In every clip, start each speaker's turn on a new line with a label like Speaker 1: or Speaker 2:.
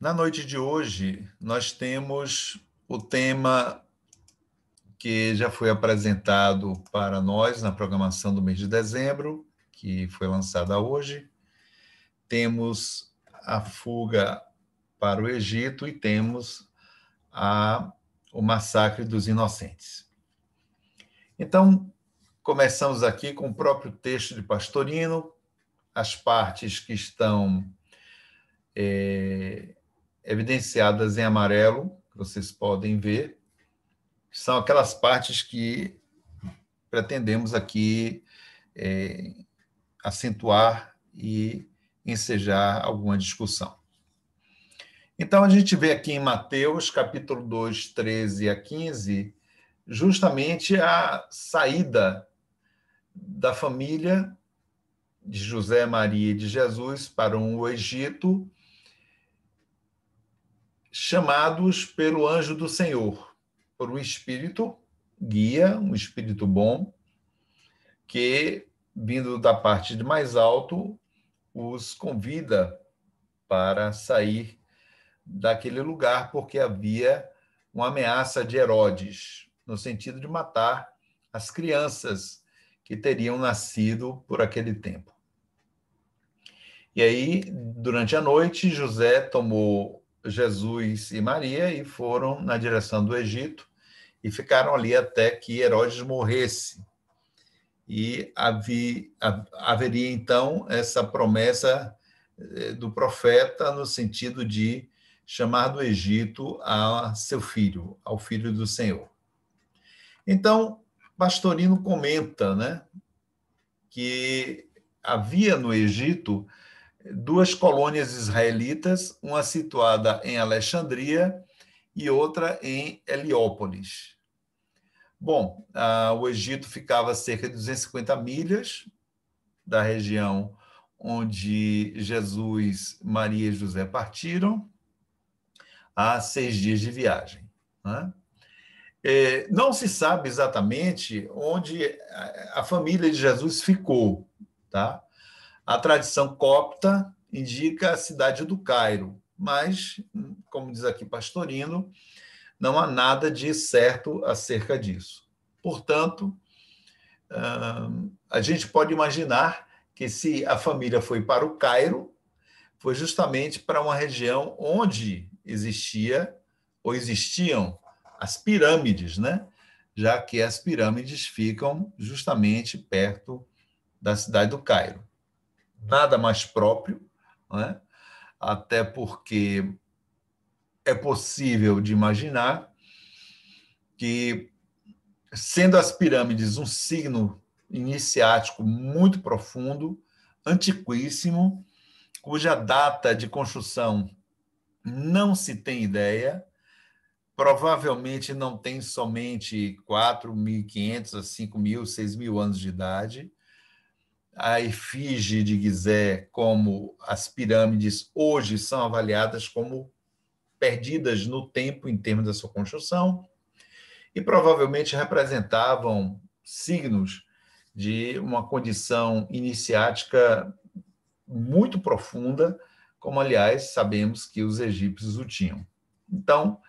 Speaker 1: Na noite de hoje, nós temos o tema que já foi apresentado para nós na programação do mês de dezembro, que foi lançada hoje. Temos a fuga para o Egito e temos o massacre dos inocentes. Então, começamos aqui com o próprio texto de Pastorino, as partes que estão evidenciadas em amarelo, que vocês podem ver, são aquelas partes que pretendemos aqui acentuar e ensejar alguma discussão. Então, a gente vê aqui em Mateus, capítulo 2, 13 a 15, justamente a saída da família de José, Maria e de Jesus para o Egito, chamados pelo anjo do Senhor, por um espírito guia, um espírito bom, que, vindo da parte de mais alto, os convida para sair daquele lugar, porque havia uma ameaça de Herodes, no sentido de matar as crianças que teriam nascido por aquele tempo. E aí, durante a noite, José tomou Jesus e Maria e foram na direção do Egito e ficaram ali até que Herodes morresse. E haveria, então, essa promessa do profeta no sentido de chamar do Egito a seu filho, ao filho do Senhor. Então, Pastorino comenta, né, que havia no Egito duas colônias israelitas, uma situada em Alexandria e outra em Heliópolis. Bom, o Egito ficava a cerca de 250 milhas da região onde Jesus, Maria e José partiram, a 6 dias de viagem. Né? Não se sabe exatamente onde a família de Jesus ficou. Tá? A tradição copta indica a cidade do Cairo, mas, como diz aqui Pastorino, não há nada de certo acerca disso. Portanto, a gente pode imaginar que se a família foi para o Cairo, foi justamente para uma região onde existiam as pirâmides, né? Já que as pirâmides ficam justamente perto da cidade do Cairo. Nada mais próprio, né? Até porque é possível de imaginar que, sendo as pirâmides um signo iniciático muito profundo, antiquíssimo, cuja data de construção não se tem ideia, provavelmente não tem somente 4.500 a 5.000, 6.000 anos de idade. A efígie de Gizé, como as pirâmides hoje são avaliadas como perdidas no tempo em termos da sua construção, e provavelmente representavam signos de uma condição iniciática muito profunda, como, aliás, sabemos que os egípcios o tinham. Então,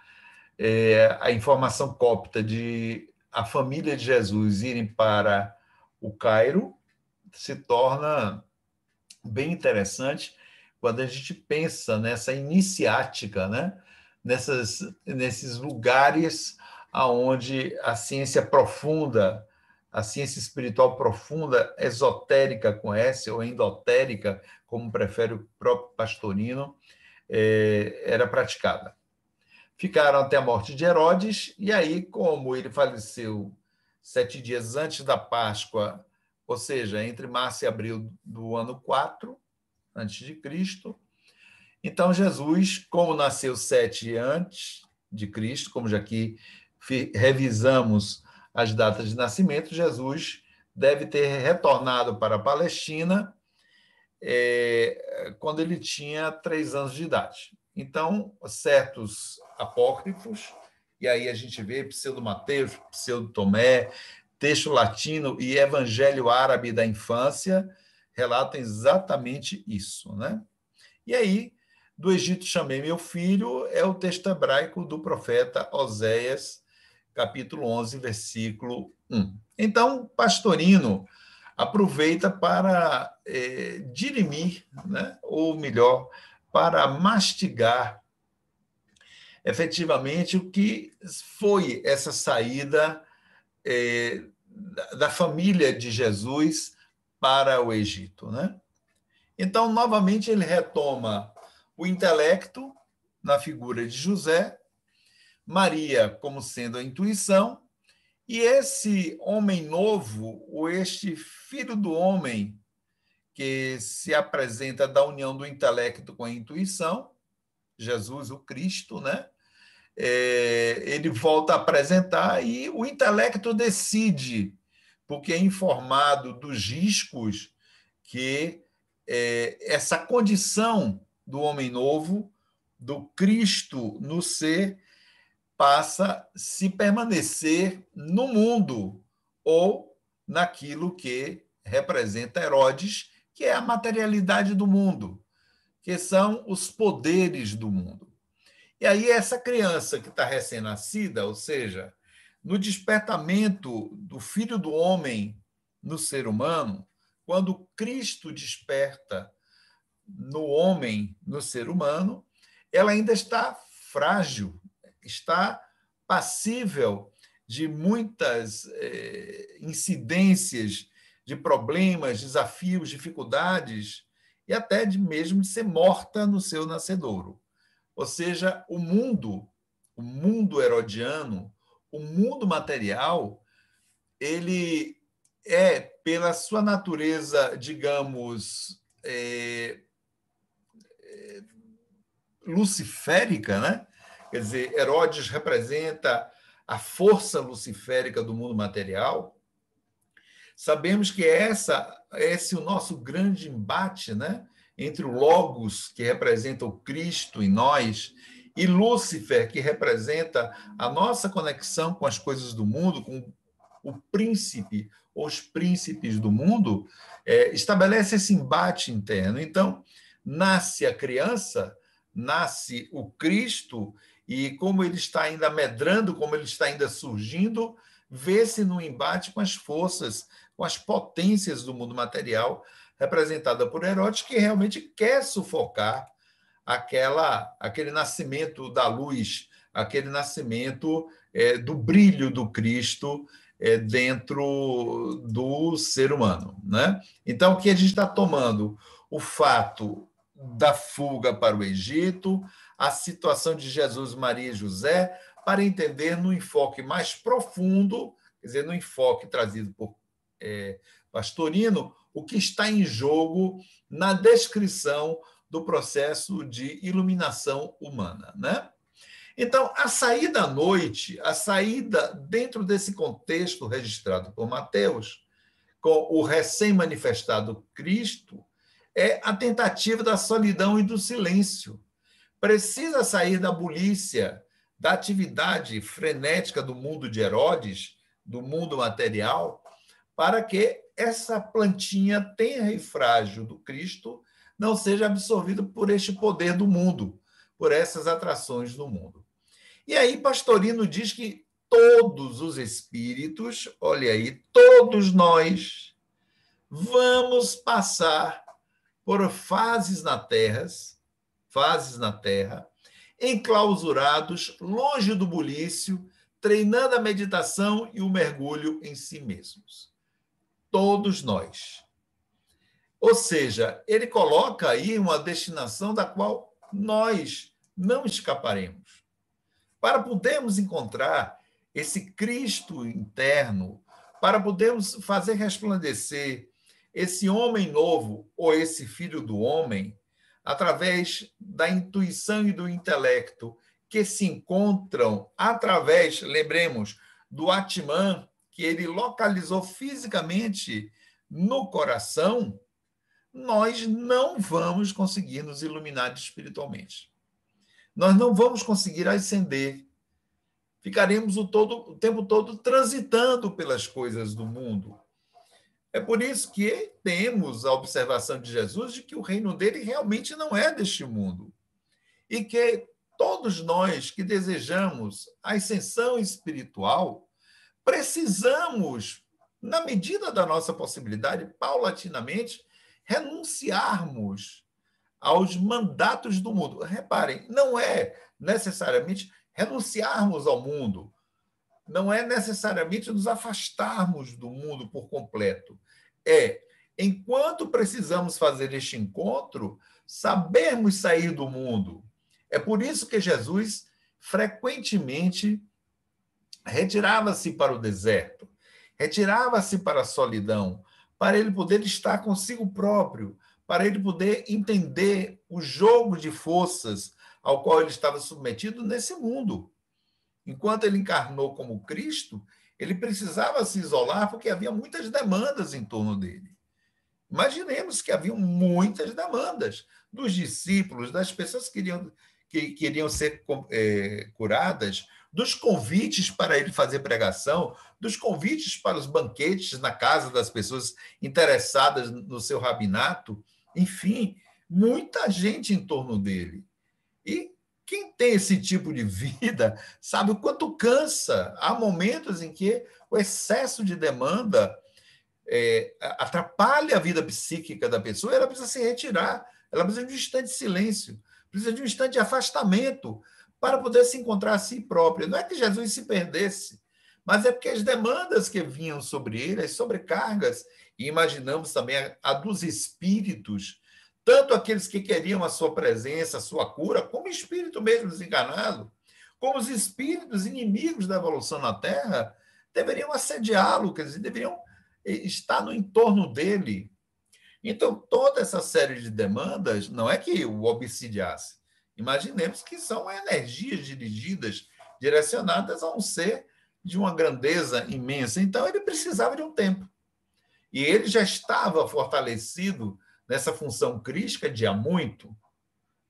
Speaker 1: a informação copta de a família de Jesus irem para o Cairo se torna bem interessante quando a gente pensa nessa iniciática, né? Nesses lugares onde a ciência profunda, a ciência espiritual profunda, esotérica com S, ou endotérica, como prefere o próprio Pastorino, era praticada. Ficaram até a morte de Herodes, e aí, como ele faleceu 7 dias antes da Páscoa, ou seja, entre março e abril do ano 4 antes de Cristo, então Jesus, como nasceu 7 antes de Cristo, como já aqui revisamos as datas de nascimento, Jesus deve ter retornado para a Palestina quando ele tinha 3 anos de idade. Então, certos apócrifos, e aí a gente vê Pseudo-Mateus, Pseudo-Tomé, texto latino e evangelho árabe da infância, relatam exatamente isso. Né? E aí, do Egito chamei meu filho, é o texto hebraico do profeta Oséias, capítulo 11, versículo 1. Então, Pastorino aproveita para dirimir, né? Ou melhor, para mastigar efetivamente o que foi essa saída da família de Jesus para o Egito, né? Então, novamente, ele retoma o intelecto na figura de José, Maria como sendo a intuição, e esse homem novo, ou este filho do homem que se apresenta da união do intelecto com a intuição, Jesus, o Cristo, né? Ele volta a apresentar e o intelecto decide, porque é informado dos riscos que essa condição do homem novo, do Cristo no ser, passa se permanecer no mundo ou naquilo que representa Herodes, que é a materialidade do mundo, que são os poderes do mundo. E aí essa criança que está recém-nascida, ou seja, no despertamento do Filho do Homem no ser humano, quando Cristo desperta no homem, no ser humano, ela ainda está frágil, está passível de muitas incidências, de problemas, desafios, dificuldades, e até mesmo de ser morta no seu nascedouro. Ou seja, o mundo herodiano, o mundo material, ele é, pela sua natureza, digamos, luciférica, né? Quer dizer, Herodes representa a força luciférica do mundo material. Sabemos que esse é o nosso grande embate, né? Entre o Logos, que representa o Cristo em nós, e Lúcifer, que representa a nossa conexão com as coisas do mundo, com o príncipe, os príncipes do mundo, estabelece esse embate interno. Então, nasce a criança, nasce o Cristo, e como ele está ainda medrando, como ele está ainda surgindo, vê-se no embate com as forças, com as potências do mundo material, representada por Herodes, que realmente quer sufocar aquele nascimento da luz, aquele nascimento do brilho do Cristo dentro do ser humano, né? Então, aqui a gente está tomando o fato da fuga para o Egito, a situação de Jesus, Maria e José, para entender no enfoque mais profundo, quer dizer, no enfoque trazido por Pastorino, o que está em jogo na descrição do processo de iluminação humana, né? Então, a saída à noite, a saída dentro desse contexto registrado por Mateus, com o recém-manifestado Cristo, é a tentativa da solidão e do silêncio. Precisa sair da bulícia, da atividade frenética do mundo de Herodes, do mundo material, para que essa plantinha tenra e frágil do Cristo não seja absorvida por este poder do mundo, por essas atrações do mundo. E aí Pastorino diz que todos os espíritos, olha aí, todos nós vamos passar por fases na Terra, enclausurados, longe do bulício, treinando a meditação e o mergulho em si mesmos. Todos nós. Ou seja, ele coloca aí uma destinação da qual nós não escaparemos. Para podermos encontrar esse Cristo interno, para podermos fazer resplandecer esse homem novo, ou esse filho do homem, através da intuição e do intelecto, que se encontram através, lembremos, do Atman, que ele localizou fisicamente no coração, nós não vamos conseguir nos iluminar espiritualmente. Nós não vamos conseguir ascender. Ficaremos o tempo todo transitando pelas coisas do mundo. É por isso que temos a observação de Jesus de que o reino dele realmente não é deste mundo. e que todos nós que desejamos a ascensão espiritual precisamos, na medida da nossa possibilidade, paulatinamente, renunciarmos aos mandatos do mundo. Reparem, não é necessariamente renunciarmos ao mundo, não é necessariamente nos afastarmos do mundo por completo. É, enquanto precisamos fazer este encontro, sabermos sair do mundo. É por isso que Jesus frequentemente retirava-se para o deserto, retirava-se para a solidão, para ele poder estar consigo próprio, para ele poder entender o jogo de forças ao qual ele estava submetido nesse mundo. Enquanto ele encarnou como Cristo, ele precisava se isolar porque havia muitas demandas em torno dele. Imaginemos que haviam muitas demandas dos discípulos, das pessoas que queriam ser curadas, dos convites para ele fazer pregação, dos convites para os banquetes na casa das pessoas interessadas no seu rabinato, enfim, muita gente em torno dele. E quem tem esse tipo de vida sabe o quanto cansa. Há momentos em que o excesso de demanda atrapalha a vida psíquica da pessoa, ela precisa se retirar, ela precisa de um instante de silêncio, precisa de um instante de afastamento para poder se encontrar a si própria. Não é que Jesus se perdesse, mas é porque as demandas que vinham sobre ele, as sobrecargas, e imaginamos também a dos espíritos, tanto aqueles que queriam a sua presença, a sua cura, como o espírito mesmo desenganado, como os espíritos inimigos da evolução na Terra, deveriam assediá-lo, quer dizer, deveriam estar no entorno dele. Então, toda essa série de demandas não é que o obsidiasse. Imaginemos que são energias dirigidas, direcionadas a um ser de uma grandeza imensa. Então, ele precisava de um tempo. E ele já estava fortalecido nessa função crística de há muito.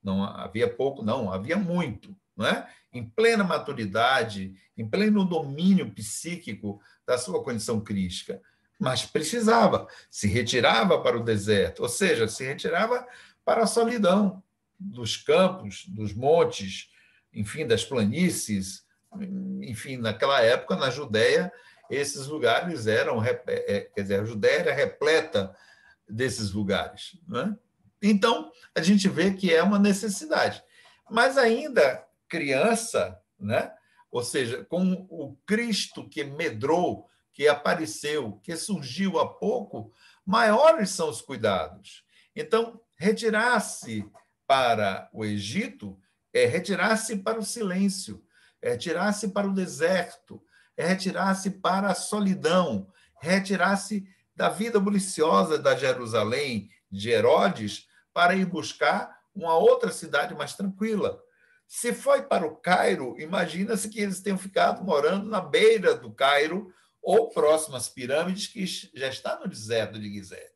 Speaker 1: Não havia pouco, não, havia muito. Não é? Em plena maturidade, em pleno domínio psíquico da sua condição crística. Mas precisava, se retirava para o deserto, ou seja, se retirava para a solidão dos campos, dos montes, enfim, das planícies, enfim, naquela época, na Judéia, esses lugares eram, quer dizer, a Judéia era repleta desses lugares. Né? Então, a gente vê que é uma necessidade. Mas ainda criança, né? Ou seja, com o Cristo que medrou, que apareceu, que surgiu há pouco, maiores são os cuidados. Então, retirar-se para o Egito é retirar-se para o silêncio, é retirar-se para o deserto, é retirar-se para a solidão, é retirar-se da vida buliciosa da Jerusalém, de Herodes, para ir buscar uma outra cidade mais tranquila. Se foi para o Cairo, imagina-se que eles tenham ficado morando na beira do Cairo, ou próximo às pirâmides, que já está no deserto de Gizé.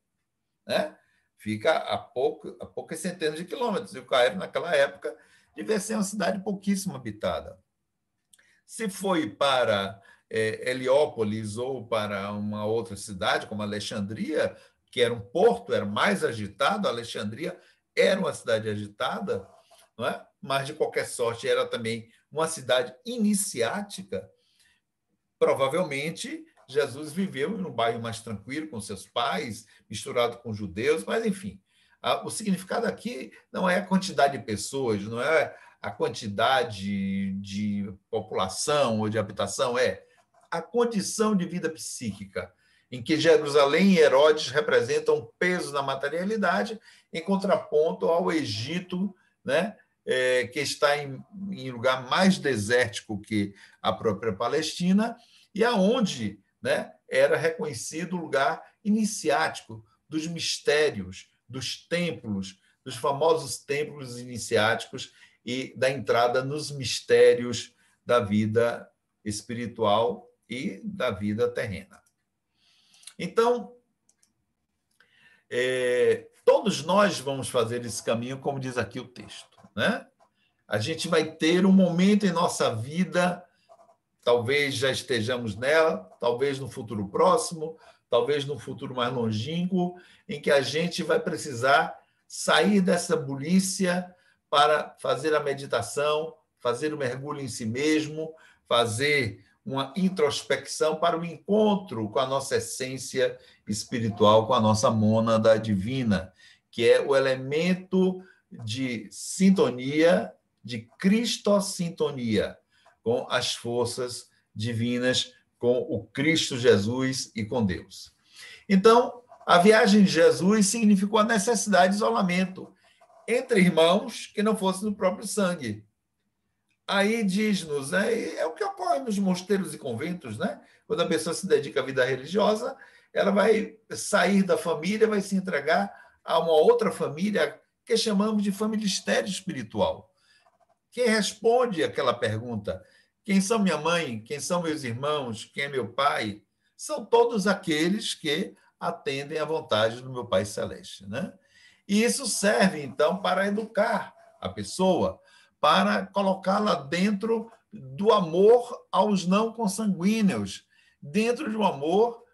Speaker 1: Né? Fica a poucas centenas de quilômetros. E o Cairo, naquela época, devia ser uma cidade pouquíssimo habitada. Se foi para Heliópolis ou para uma outra cidade, como Alexandria, que era um porto, era mais agitado, Alexandria era uma cidade agitada, não é? Mas, de qualquer sorte, era também uma cidade iniciática. Provavelmente, Jesus viveu em um bairro mais tranquilo, com seus pais, misturado com judeus, mas, enfim, o significado aqui não é a quantidade de pessoas, não é a quantidade de população ou de habitação, é a condição de vida psíquica, em que Jerusalém e Herodes representam um peso na materialidade, em contraponto ao Egito, né, que está em lugar mais desértico que a própria Palestina, e aonde, né, era reconhecido o lugar iniciático dos mistérios, dos templos, dos famosos templos iniciáticos e da entrada nos mistérios da vida espiritual e da vida terrena. Então, todos nós vamos fazer esse caminho, como diz aqui o texto. Né? A gente vai ter um momento em nossa vida, talvez já estejamos nela, talvez no futuro próximo, talvez no futuro mais longínquo, em que a gente vai precisar sair dessa bulícia para fazer a meditação, fazer o mergulho em si mesmo, fazer uma introspecção para o encontro com a nossa essência espiritual, com a nossa mônada divina, que é o elemento de sintonia, de cristossintonia com as forças divinas, com o Cristo Jesus e com Deus. Então, a viagem de Jesus significou a necessidade de isolamento entre irmãos que não fossem do próprio sangue. Aí diz-nos, né, é o que ocorre nos mosteiros e conventos, né? Quando a pessoa se dedica à vida religiosa, ela vai sair da família, vai se entregar a uma outra família que chamamos de familistério espiritual. Quem responde aquela pergunta, quem são minha mãe, quem são meus irmãos, quem é meu pai, são todos aqueles que atendem à vontade do meu Pai Celeste, né? E isso serve, então, para educar a pessoa, para colocá-la dentro do amor aos não consanguíneos, dentro de um amor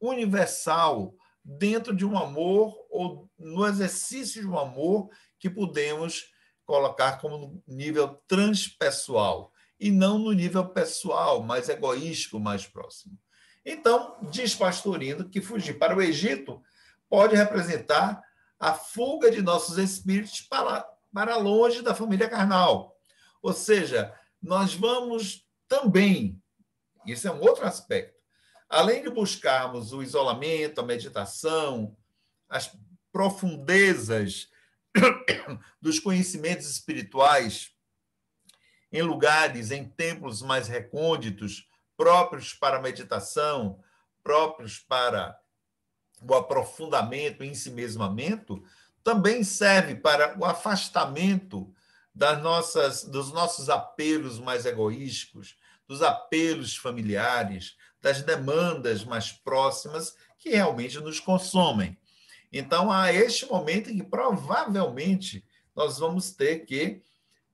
Speaker 1: universal, dentro de um amor, ou no exercício de um amor que podemos colocar como no nível transpessoal, e não no nível pessoal, mais egoístico, mais próximo. Então, diz Pastorino que fugir para o Egito pode representar a fuga de nossos espíritos para longe da família carnal. Ou seja, nós vamos também, isso é um outro aspecto, além de buscarmos o isolamento, a meditação, as profundezas dos conhecimentos espirituais em lugares, em templos mais recônditos, próprios para a meditação, próprios para o aprofundamento, o ensimesmamento, também serve para o afastamento dos nossos apelos mais egoísticos, dos apelos familiares, das demandas mais próximas que realmente nos consomem. Então, há este momento em que provavelmente nós vamos ter que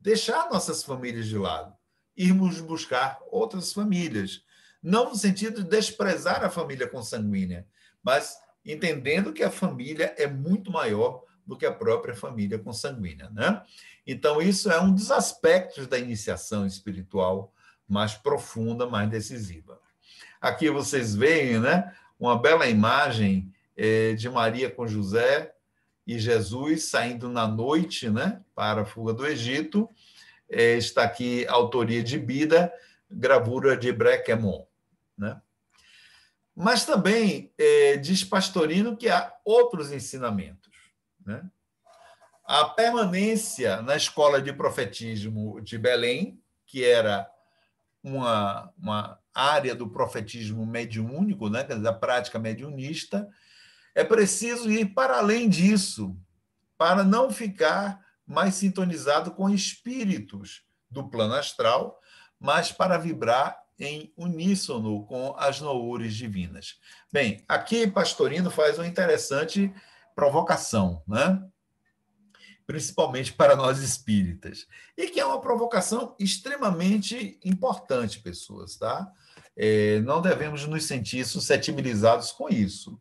Speaker 1: deixar nossas famílias de lado, irmos buscar outras famílias, não no sentido de desprezar a família consanguínea, mas entendendo que a família é muito maior do que a própria família consanguínea, né? Então, isso é um dos aspectos da iniciação espiritual mais profunda, mais decisiva. Aqui vocês veem, né, uma bela imagem de Maria com José e Jesus saindo na noite, né, para a fuga do Egito. Está aqui a autoria de Bida, gravura de Brequemont, né? Mas também diz Pastorino que há outros ensinamentos, né? A permanência na escola de profetismo de Belém, que era uma área do profetismo mediúnico, né? Da prática mediunista, é preciso ir para além disso, para não ficar mais sintonizado com espíritos do plano astral, mas para vibrar em uníssono com as noures divinas. Bem, aqui Pastorino faz uma interessante provocação, né? Principalmente para nós espíritas, e que é uma provocação extremamente importante, pessoas, tá? Não devemos nos sentir suscetibilizados com isso.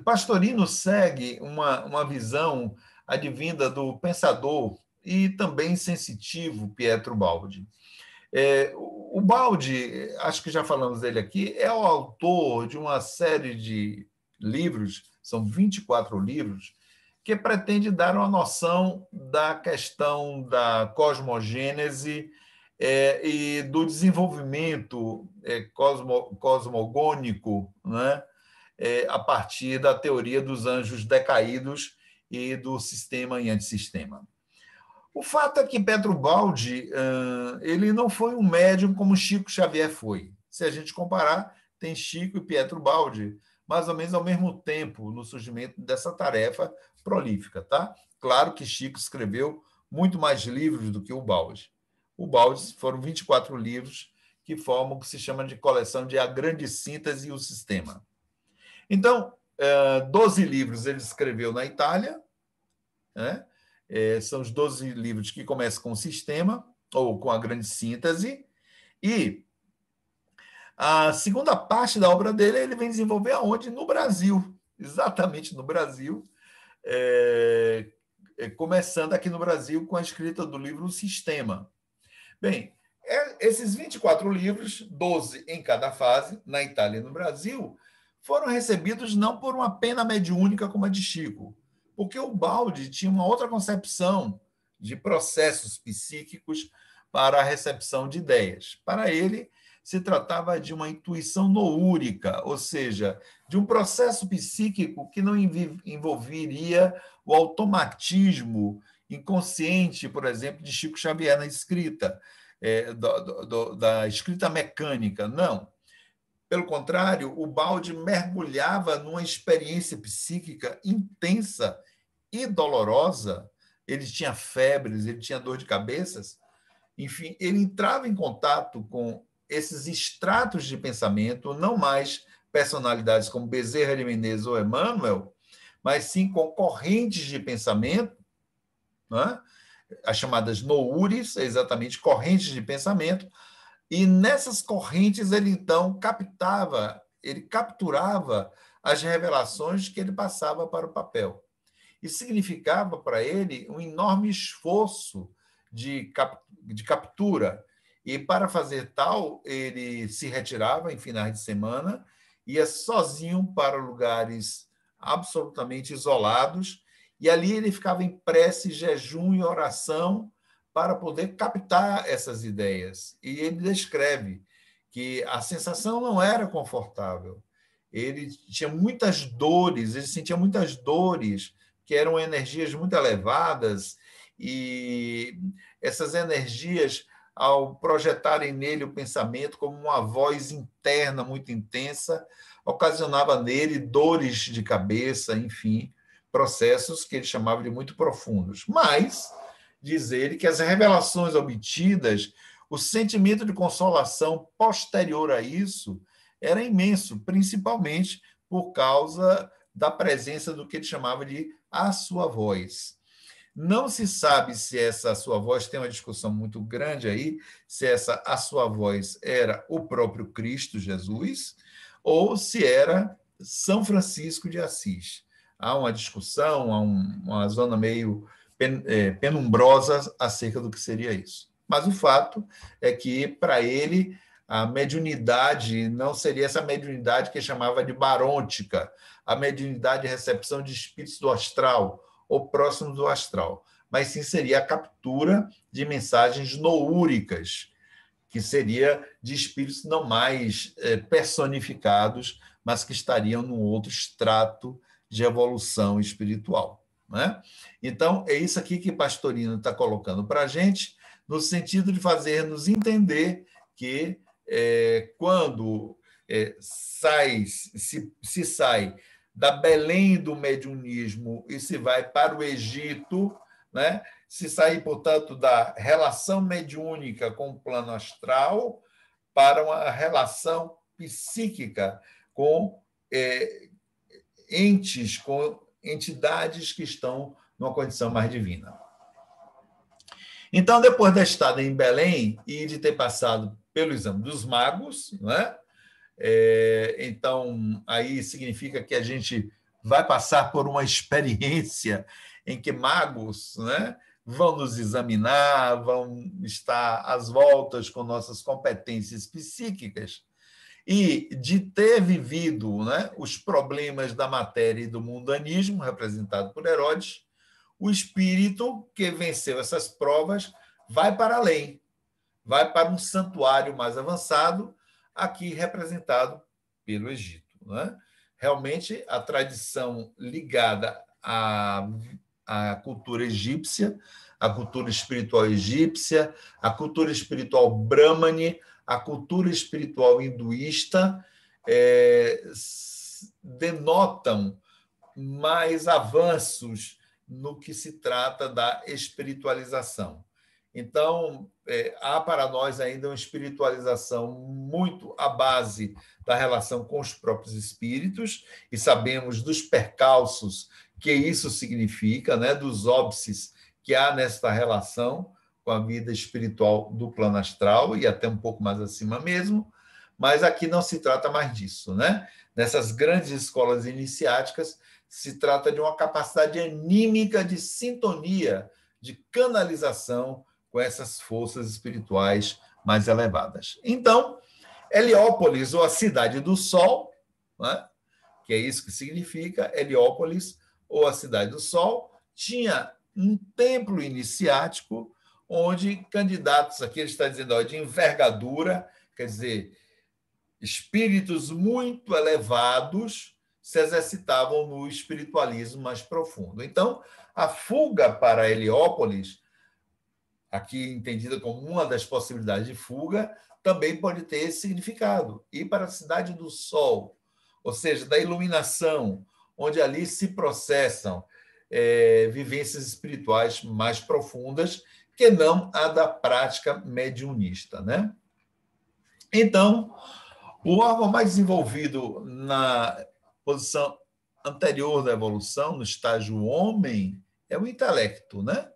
Speaker 1: Pastorino segue uma visão advinda do pensador e também sensitivo Pietro Baldi. O Baldi, acho que já falamos dele aqui, é o autor de uma série de livros, são 24 livros, que pretende dar uma noção da questão da cosmogênese e do desenvolvimento cosmogônico, né? A partir da teoria dos anjos decaídos e do sistema e antissistema. O fato é que Pietro Baldi ele não foi um médium como Chico Xavier foi. Se a gente comparar, tem Chico e Pietro Baldi mais ou menos ao mesmo tempo no surgimento dessa tarefa prolífica, tá? Claro que Chico escreveu muito mais livros do que o Baldi. O Baldi foram 24 livros que formam o que se chama de coleção de A Grande Síntese e o Sistema. Então, 12 livros ele escreveu na Itália, né? São os 12 livros que começam com o sistema, ou com a grande síntese, e a segunda parte da obra dele ele vem desenvolver aonde? No Brasil, exatamente no Brasil, começando aqui no Brasil com a escrita do livro O Sistema. Bem, esses 24 livros, 12 em cada fase, na Itália e no Brasil, foram recebidos não por uma pena mediúnica como a de Chico, porque o Baldi tinha uma outra concepção de processos psíquicos para a recepção de ideias. Para ele, se tratava de uma intuição noúrica, ou seja, de um processo psíquico que não envolveria o automatismo inconsciente, por exemplo, de Chico Xavier na escrita, da escrita mecânica. Não. Pelo contrário, o Baldi mergulhava numa experiência psíquica intensa e dolorosa. Ele tinha febres, ele tinha dor de cabeça. Enfim, ele entrava em contato com esses extratos de pensamento, não mais personalidades como Bezerra de Menezes ou Emmanuel, mas sim com correntes de pensamento, né? As chamadas noures, exatamente correntes de pensamento, e nessas correntes ele então capturava as revelações que ele passava para o papel. E significava para ele um enorme esforço de captura. E para fazer tal, ele se retirava em finais de semana, ia sozinho para lugares absolutamente isolados, e ali ele ficava em prece, jejum e oração para poder captar essas ideias. E ele descreve que a sensação não era confortável. Ele tinha muitas dores, ele sentia muitas dores, que eram energias muito elevadas, e essas energias, ao projetarem nele o pensamento como uma voz interna muito intensa, ocasionava nele dores de cabeça, enfim, processos que ele chamava de muito profundos. Mas diz ele que as revelações obtidas, o sentimento de consolação posterior a isso era imenso, principalmente por causa da presença do que ele chamava de a sua voz. Não se sabe se essa sua voz, tem uma discussão muito grande aí, se essa a sua voz era o próprio Cristo Jesus ou se era São Francisco de Assis. Há uma discussão, há uma zona meio penumbrosa acerca do que seria isso. Mas o fato é que, para ele, a mediunidade não seria essa mediunidade que ele chamava de barôntica, a mediunidade de recepção de espíritos do astral, ou próximo do astral, mas sim seria a captura de mensagens noúricas, que seria de espíritos não mais personificados, mas que estariam num outro extrato de evolução espiritual. Né? Então, é isso aqui que Pastorino está colocando para a gente, no sentido de fazer-nos entender que quando se sai da Belém do mediunismo e se vai para o Egito, né? Se sai, portanto, da relação mediúnica com o plano astral para uma relação psíquica com entes, com entidades que estão numa condição mais divina. Então, depois da estada em Belém e de ter passado pelo exame dos magos, né? Então, aí significa que a gente vai passar por uma experiência em que magos, né, vão nos examinar, vão estar às voltas com nossas competências psíquicas, e de ter vivido, né, os problemas da matéria e do mundanismo, representado por Herodes, o espírito que venceu essas provas vai para além, vai para um santuário mais avançado, aqui representado pelo Egito. Né? Realmente, a tradição ligada à cultura egípcia, à cultura espiritual egípcia, à cultura espiritual brahmane, à cultura espiritual hinduísta, denotam mais avanços no que se trata da espiritualização. Então, há para nós ainda uma espiritualização muito à base da relação com os próprios espíritos, e sabemos dos percalços que isso significa, né, dos óbices que há nesta relação com a vida espiritual do plano astral e até um pouco mais acima mesmo, mas aqui não se trata mais disso. Né? Nessas grandes escolas iniciáticas, se trata de uma capacidade anímica de sintonia, de canalização com essas forças espirituais mais elevadas. Então, Heliópolis, ou a cidade do sol, né, que é isso que significa, Heliópolis, ou a cidade do sol, tinha um templo iniciático onde candidatos, aqui ele está dizendo, ó, de envergadura, quer dizer, espíritos muito elevados se exercitavam no espiritualismo mais profundo. Então, a fuga para Heliópolis, aqui entendida como uma das possibilidades de fuga, também pode ter esse significado. Ir para a cidade do sol, ou seja, da iluminação, onde ali se processam vivências espirituais mais profundas, que não a da prática mediunista, né? Então, o órgão mais desenvolvido na posição anterior da evolução, no estágio homem, é o intelecto, né?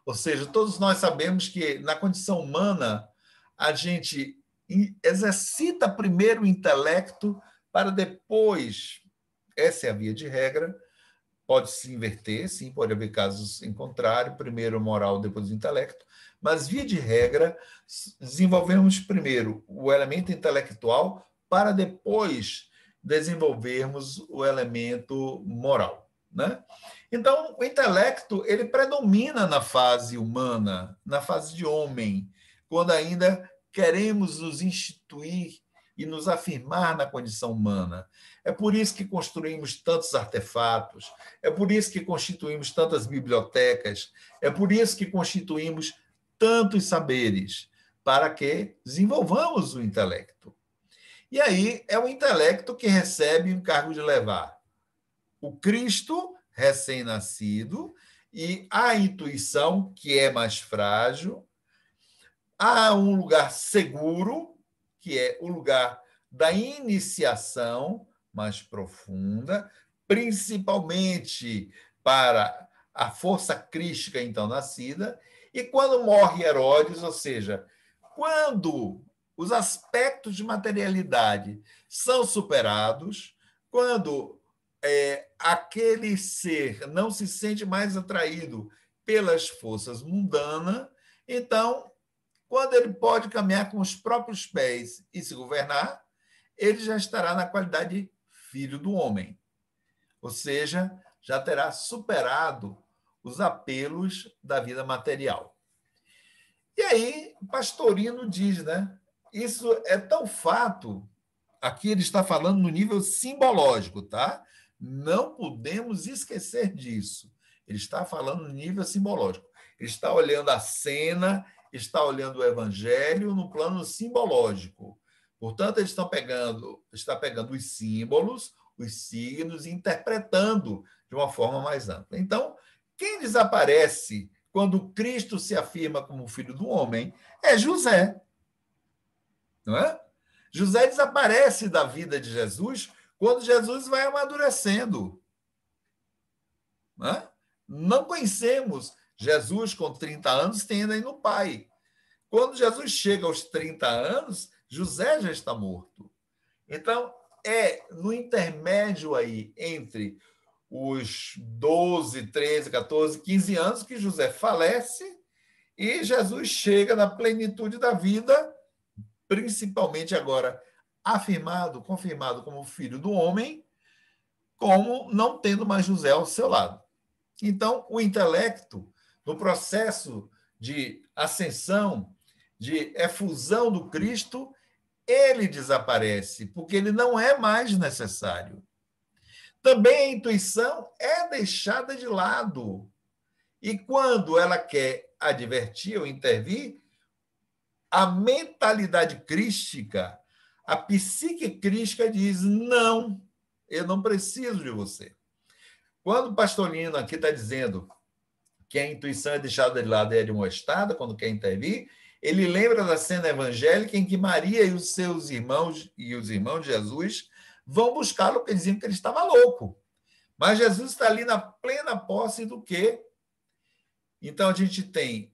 Speaker 1: Ou seja, todos nós sabemos que na condição humana a gente exercita primeiro o intelecto para depois, essa é a via de regra, pode se inverter, sim, pode haver casos em contrário, primeiro o moral, depois o intelecto, mas, via de regra, desenvolvemos primeiro o elemento intelectual para depois desenvolvermos o elemento moral, né? Então, o intelecto ele predomina na fase humana, na fase de homem, quando ainda queremos nos instituir e nos afirmar na condição humana. É por isso que construímos tantos artefatos, é por isso que constituímos tantas bibliotecas, é por isso que constituímos tantos saberes, para que desenvolvamos o intelecto. E aí é o intelecto que recebe o encargo de levar o Cristo recém-nascido e a intuição, que é mais frágil, a um lugar seguro, que é o lugar da iniciação mais profunda, principalmente para a força crística então nascida, e quando morre Herodes, ou seja, quando os aspectos de materialidade são superados, quando aquele ser não se sente mais atraído pelas forças mundanas, então, quando ele pode caminhar com os próprios pés e se governar, ele já estará na qualidade de filho do homem. Ou seja, já terá superado os apelos da vida material. E aí, Pastorino diz, né? Isso é tão fato, aqui ele está falando no nível simbológico, tá? Não podemos esquecer disso. Ele está falando no nível simbológico. Ele está olhando a cena, está olhando o evangelho no plano simbológico. Portanto, ele está pegando os símbolos, os signos, e interpretando de uma forma mais ampla. Então, quem desaparece quando Cristo se afirma como filho do homem é José. Não é? José desaparece da vida de Jesus quando Jesus vai amadurecendo. Não é? Não conhecemos Jesus com 30 anos tendo aí no pai. Quando Jesus chega aos 30 anos, José já está morto. Então, é no intermédio aí entre os 12, 13, 14, 15 anos que José falece e Jesus chega na plenitude da vida, principalmente agora afirmado, confirmado como filho do homem, como não tendo mais José ao seu lado. Então, o intelecto, no processo de ascensão, de efusão do Cristo, ele desaparece, porque ele não é mais necessário. Também a intuição é deixada de lado. E quando ela quer advertir ou intervir, a mentalidade crística, a psique crística diz, não, eu não preciso de você. Quando o Pastorino aqui está dizendo que a intuição é deixada de lado e é admoestada quando quer intervir, ele lembra da cena evangélica em que Maria e os seus irmãos e os irmãos de Jesus vão buscá-lo porque diziam que ele estava louco. Mas Jesus está ali na plena posse do quê? Então, a gente tem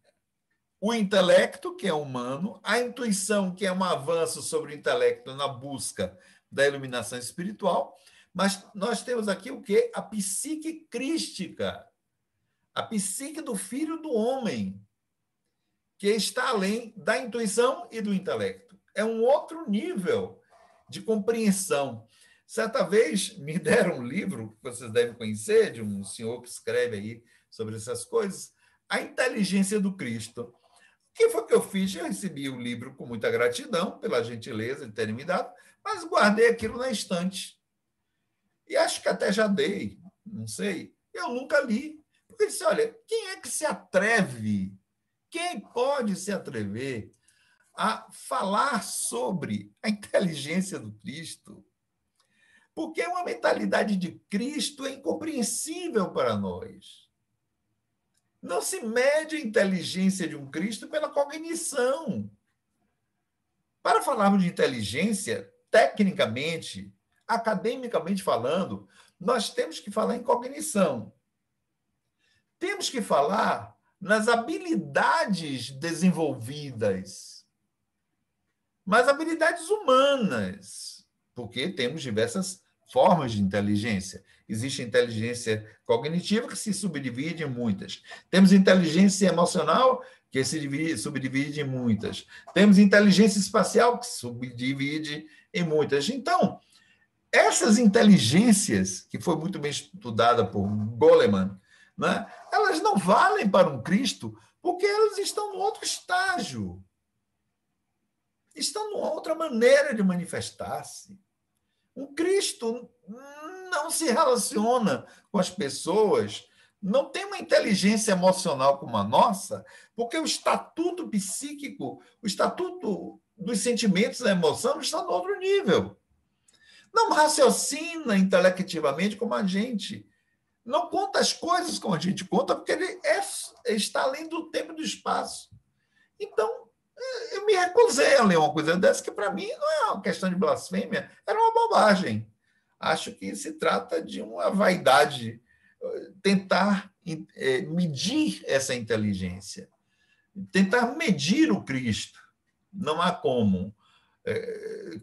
Speaker 1: o intelecto, que é humano, a intuição, que é um avanço sobre o intelecto na busca da iluminação espiritual, Mas nós temos aqui o quê? A psique crística, a psique do filho do homem, que está além da intuição e do intelecto. É um outro nível de compreensão. Certa vez me deram um livro, que vocês devem conhecer, de um senhor que escreve aí sobre essas coisas, A Inteligência do Cristo. O que foi que eu fiz? Eu recebi o livro com muita gratidão pela gentileza de terem me dado, mas guardei aquilo na estante. E acho que até já dei, não sei. Eu nunca li. Porque eu disse, olha, quem é que se atreve? Quem pode se atrever a falar sobre a inteligência do Cristo? Porque uma mentalidade de Cristo é incompreensível para nós. Não se mede a inteligência de um Cristo pela cognição. Para falarmos de inteligência, tecnicamente, academicamente falando, nós temos que falar em cognição. Temos que falar nas habilidades desenvolvidas, mas habilidades humanas, porque temos diversas formas de inteligência. Existe inteligência cognitiva, que se subdivide em muitas. Temos inteligência emocional, que se subdivide em muitas. Temos inteligência espacial, que se subdivide em muitas. Então, essas inteligências, que foi muito bem estudada por Goleman, né, elas não valem para um Cristo, porque elas estão em outro estágio. Estão numa outra maneira de manifestar-se. Um Cristo não se relaciona com as pessoas, não tem uma inteligência emocional como a nossa, porque o estatuto psíquico, o estatuto dos sentimentos da emoção está no outro nível. Não raciocina intelectivamente como a gente. Não conta as coisas como a gente conta, porque ele está além do tempo e do espaço. Então, eu me recusei a ler uma coisa dessa, que para mim não é uma questão de blasfêmia, era uma bobagem. Acho que se trata de uma vaidade, tentar medir essa inteligência, tentar medir o Cristo. Não há como.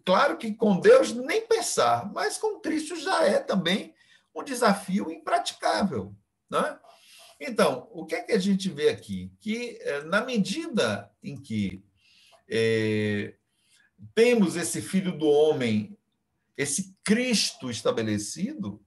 Speaker 1: Claro que com Deus nem pensar, mas com Cristo já é também um desafio impraticável, né? Então, o que é que a gente vê aqui? Que, na medida em que temos esse Filho do Homem, esse Cristo estabelecido,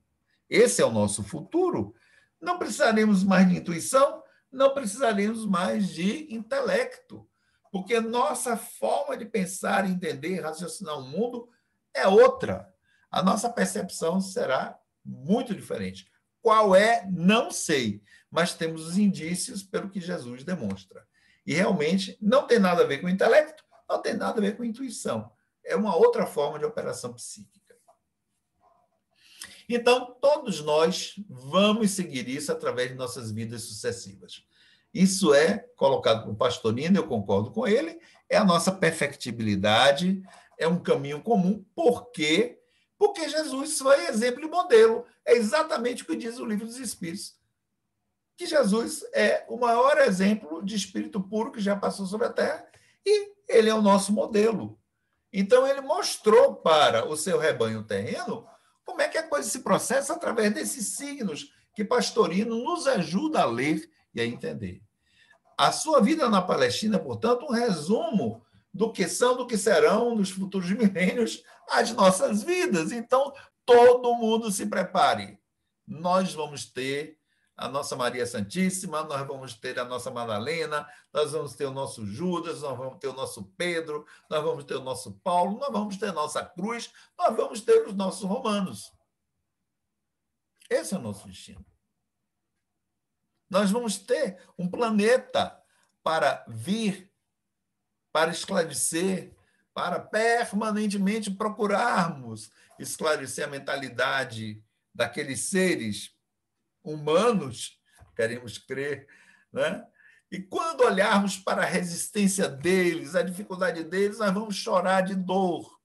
Speaker 1: esse é o nosso futuro, não precisaremos mais de intuição, não precisaremos mais de intelecto, porque nossa forma de pensar, entender, raciocinar o mundo é outra. A nossa percepção será muito diferente. Qual é? Não sei, mas temos os indícios pelo que Jesus demonstra. E realmente não tem nada a ver com o intelecto, não tem nada a ver com intuição. É uma outra forma de operação psíquica. Então, todos nós vamos seguir isso através de nossas vidas sucessivas. Isso é colocado por Pastorino, eu concordo com ele, é a nossa perfectibilidade, é um caminho comum. Por quê? Porque Jesus foi exemplo e modelo. É exatamente o que diz o Livro dos Espíritos. Que Jesus é o maior exemplo de espírito puro que já passou sobre a Terra e ele é o nosso modelo. Então, ele mostrou para o seu rebanho terreno como é que a coisa se processa através desses signos que Pastorino nos ajuda a ler e a entender. A sua vida na Palestina, portanto, um resumo do que são, do que serão nos futuros milênios as nossas vidas. Então, todo mundo se prepare. Nós vamos ter a nossa Maria Santíssima, nós vamos ter a nossa Madalena, nós vamos ter o nosso Judas, nós vamos ter o nosso Pedro, nós vamos ter o nosso Paulo, nós vamos ter a nossa cruz, nós vamos ter os nossos romanos. Esse é o nosso destino. Nós vamos ter um planeta para vir, para esclarecer, para permanentemente procurarmos esclarecer a mentalidade daqueles seres humanos, queremos crer, né? E quando olharmos para a resistência deles, a dificuldade deles, nós vamos chorar de dor,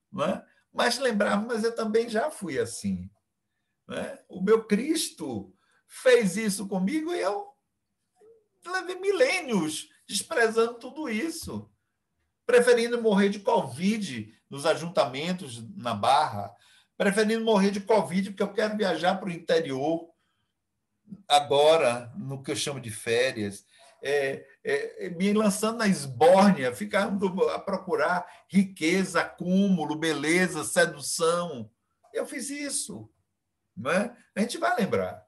Speaker 1: né? Mas lembrarmos, mas eu também já fui assim, né? O meu Cristo fez isso comigo e eu levei milênios desprezando tudo isso, preferindo morrer de Covid nos ajuntamentos na Barra, preferindo morrer de Covid, porque eu quero viajar para o interior agora, no que eu chamo de férias, me lançando na esbórnia, ficando a procurar riqueza, acúmulo, beleza, sedução. Eu fiz isso. Não é? A gente vai lembrar.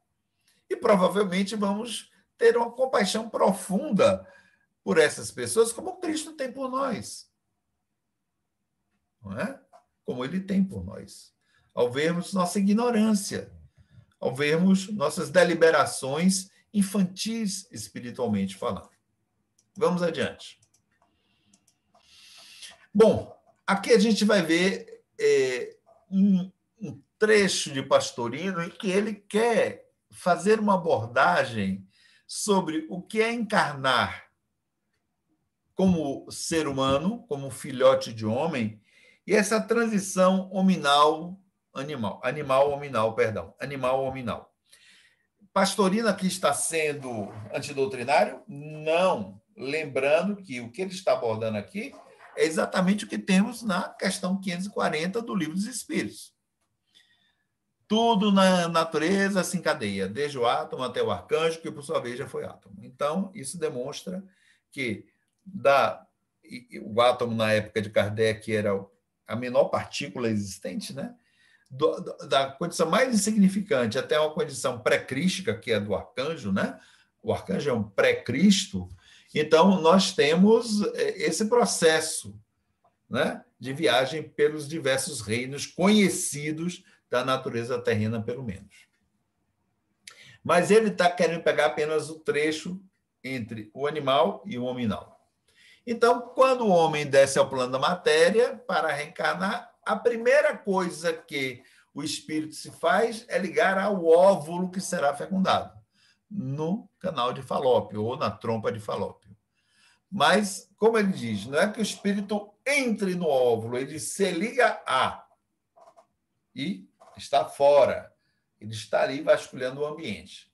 Speaker 1: E provavelmente vamos ter uma compaixão profunda por essas pessoas, como Cristo tem por nós. Não é? Como ele tem por nós. Ao vermos nossa ignorância, ao vermos nossas deliberações infantis, espiritualmente falando. Vamos adiante. Bom, aqui a gente vai ver um trecho de Pastorino em que ele quer fazer uma abordagem sobre o que é encarnar como ser humano, como filhote de homem, e essa transição hominal-animal, animal-hominal, perdão, animal-hominal. Pastorino aqui está sendo antidoutrinário? Não. Lembrando que o que ele está abordando aqui é exatamente o que temos na questão 540 do Livro dos Espíritos. Tudo na natureza se encadeia, desde o átomo até o arcanjo, que por sua vez já foi átomo. Então, isso demonstra que o átomo, na época de Kardec, era a menor partícula existente, né? Da condição mais insignificante até uma condição pré-crística, que é do arcanjo, né? O arcanjo é um pré-Cristo. Então, nós temos esse processo, né, de viagem pelos diversos reinos conhecidos da natureza terrena, pelo menos. Mas ele está querendo pegar apenas o trecho entre o animal e o hominal. Então, quando o homem desce ao plano da matéria para reencarnar, a primeira coisa que o espírito se faz é ligar ao óvulo que será fecundado, no canal de Falópio, ou na trompa de Falópio. Mas, como ele diz, não é que o espírito entre no óvulo, ele se liga a e está fora. Ele está ali vasculhando o ambiente.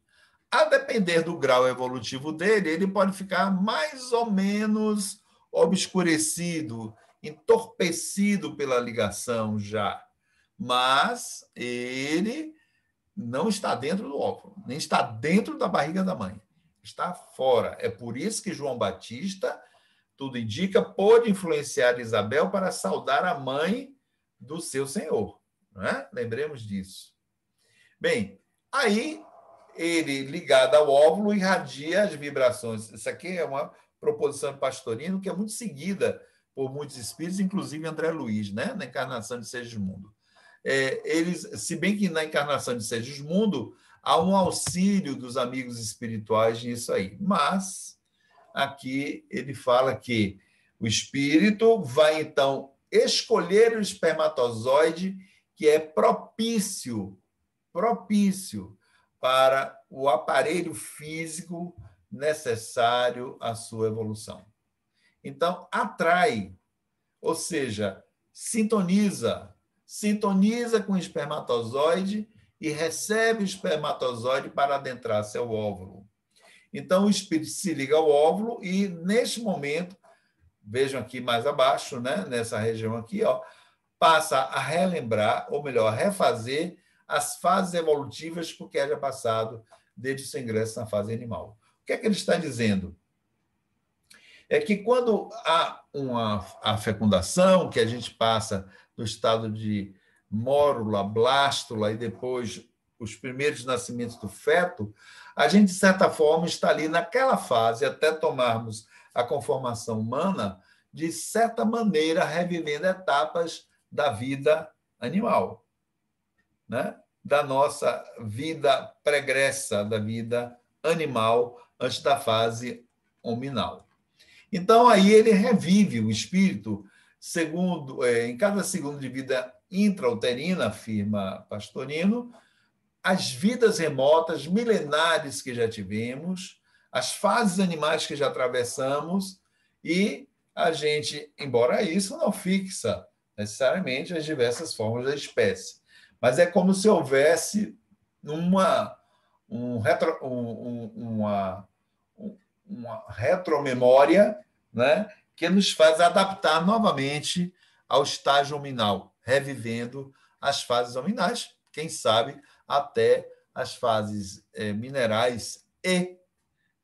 Speaker 1: A depender do grau evolutivo dele, ele pode ficar mais ou menos obscurecido, entorpecido pela ligação já. Mas ele não está dentro do óvulo, nem está dentro da barriga da mãe. Está fora. É por isso que João Batista, tudo indica, pôde influenciar Isabel para saudar a mãe do seu Senhor. Não é? Lembremos disso. Bem, aí ele, ligado ao óvulo, irradia as vibrações. Isso aqui é uma proposição de Pastorino que é muito seguida por muitos espíritos, inclusive André Luiz, né? Na encarnação de Segismundo. Eles, se bem que na encarnação de Segismundo há um auxílio dos amigos espirituais nisso aí, mas aqui ele fala que o espírito vai, então, escolher o espermatozoide que é propício para o aparelho físico necessário à sua evolução. Então, atrai, ou seja, sintoniza com o espermatozoide e recebe o espermatozoide para adentrar seu óvulo. Então, o espírito se liga ao óvulo e, neste momento, vejam aqui mais abaixo, né, nessa região aqui, ó, passa a relembrar, ou melhor, a refazer as fases evolutivas porque haja passado desde o seu ingresso na fase animal. O que é que ele está dizendo? É que quando há a fecundação, que a gente passa do estado de mórula, blástula e depois os primeiros nascimentos do feto, a gente, de certa forma, está ali naquela fase, até tomarmos a conformação humana, de certa maneira, revivendo etapas da vida animal, né? Da nossa vida pregressa, da vida animal, antes da fase hominal. Então, aí ele revive o espírito, em cada segundo de vida intrauterina, afirma Pastorino, as vidas remotas, milenares que já tivemos, as fases animais que já atravessamos, e a gente, embora isso, não fixa necessariamente as diversas formas da espécie. Mas é como se houvesse uma retromemória, né, que nos faz adaptar novamente ao estágio hominal, revivendo as fases nominais, quem sabe até as fases minerais e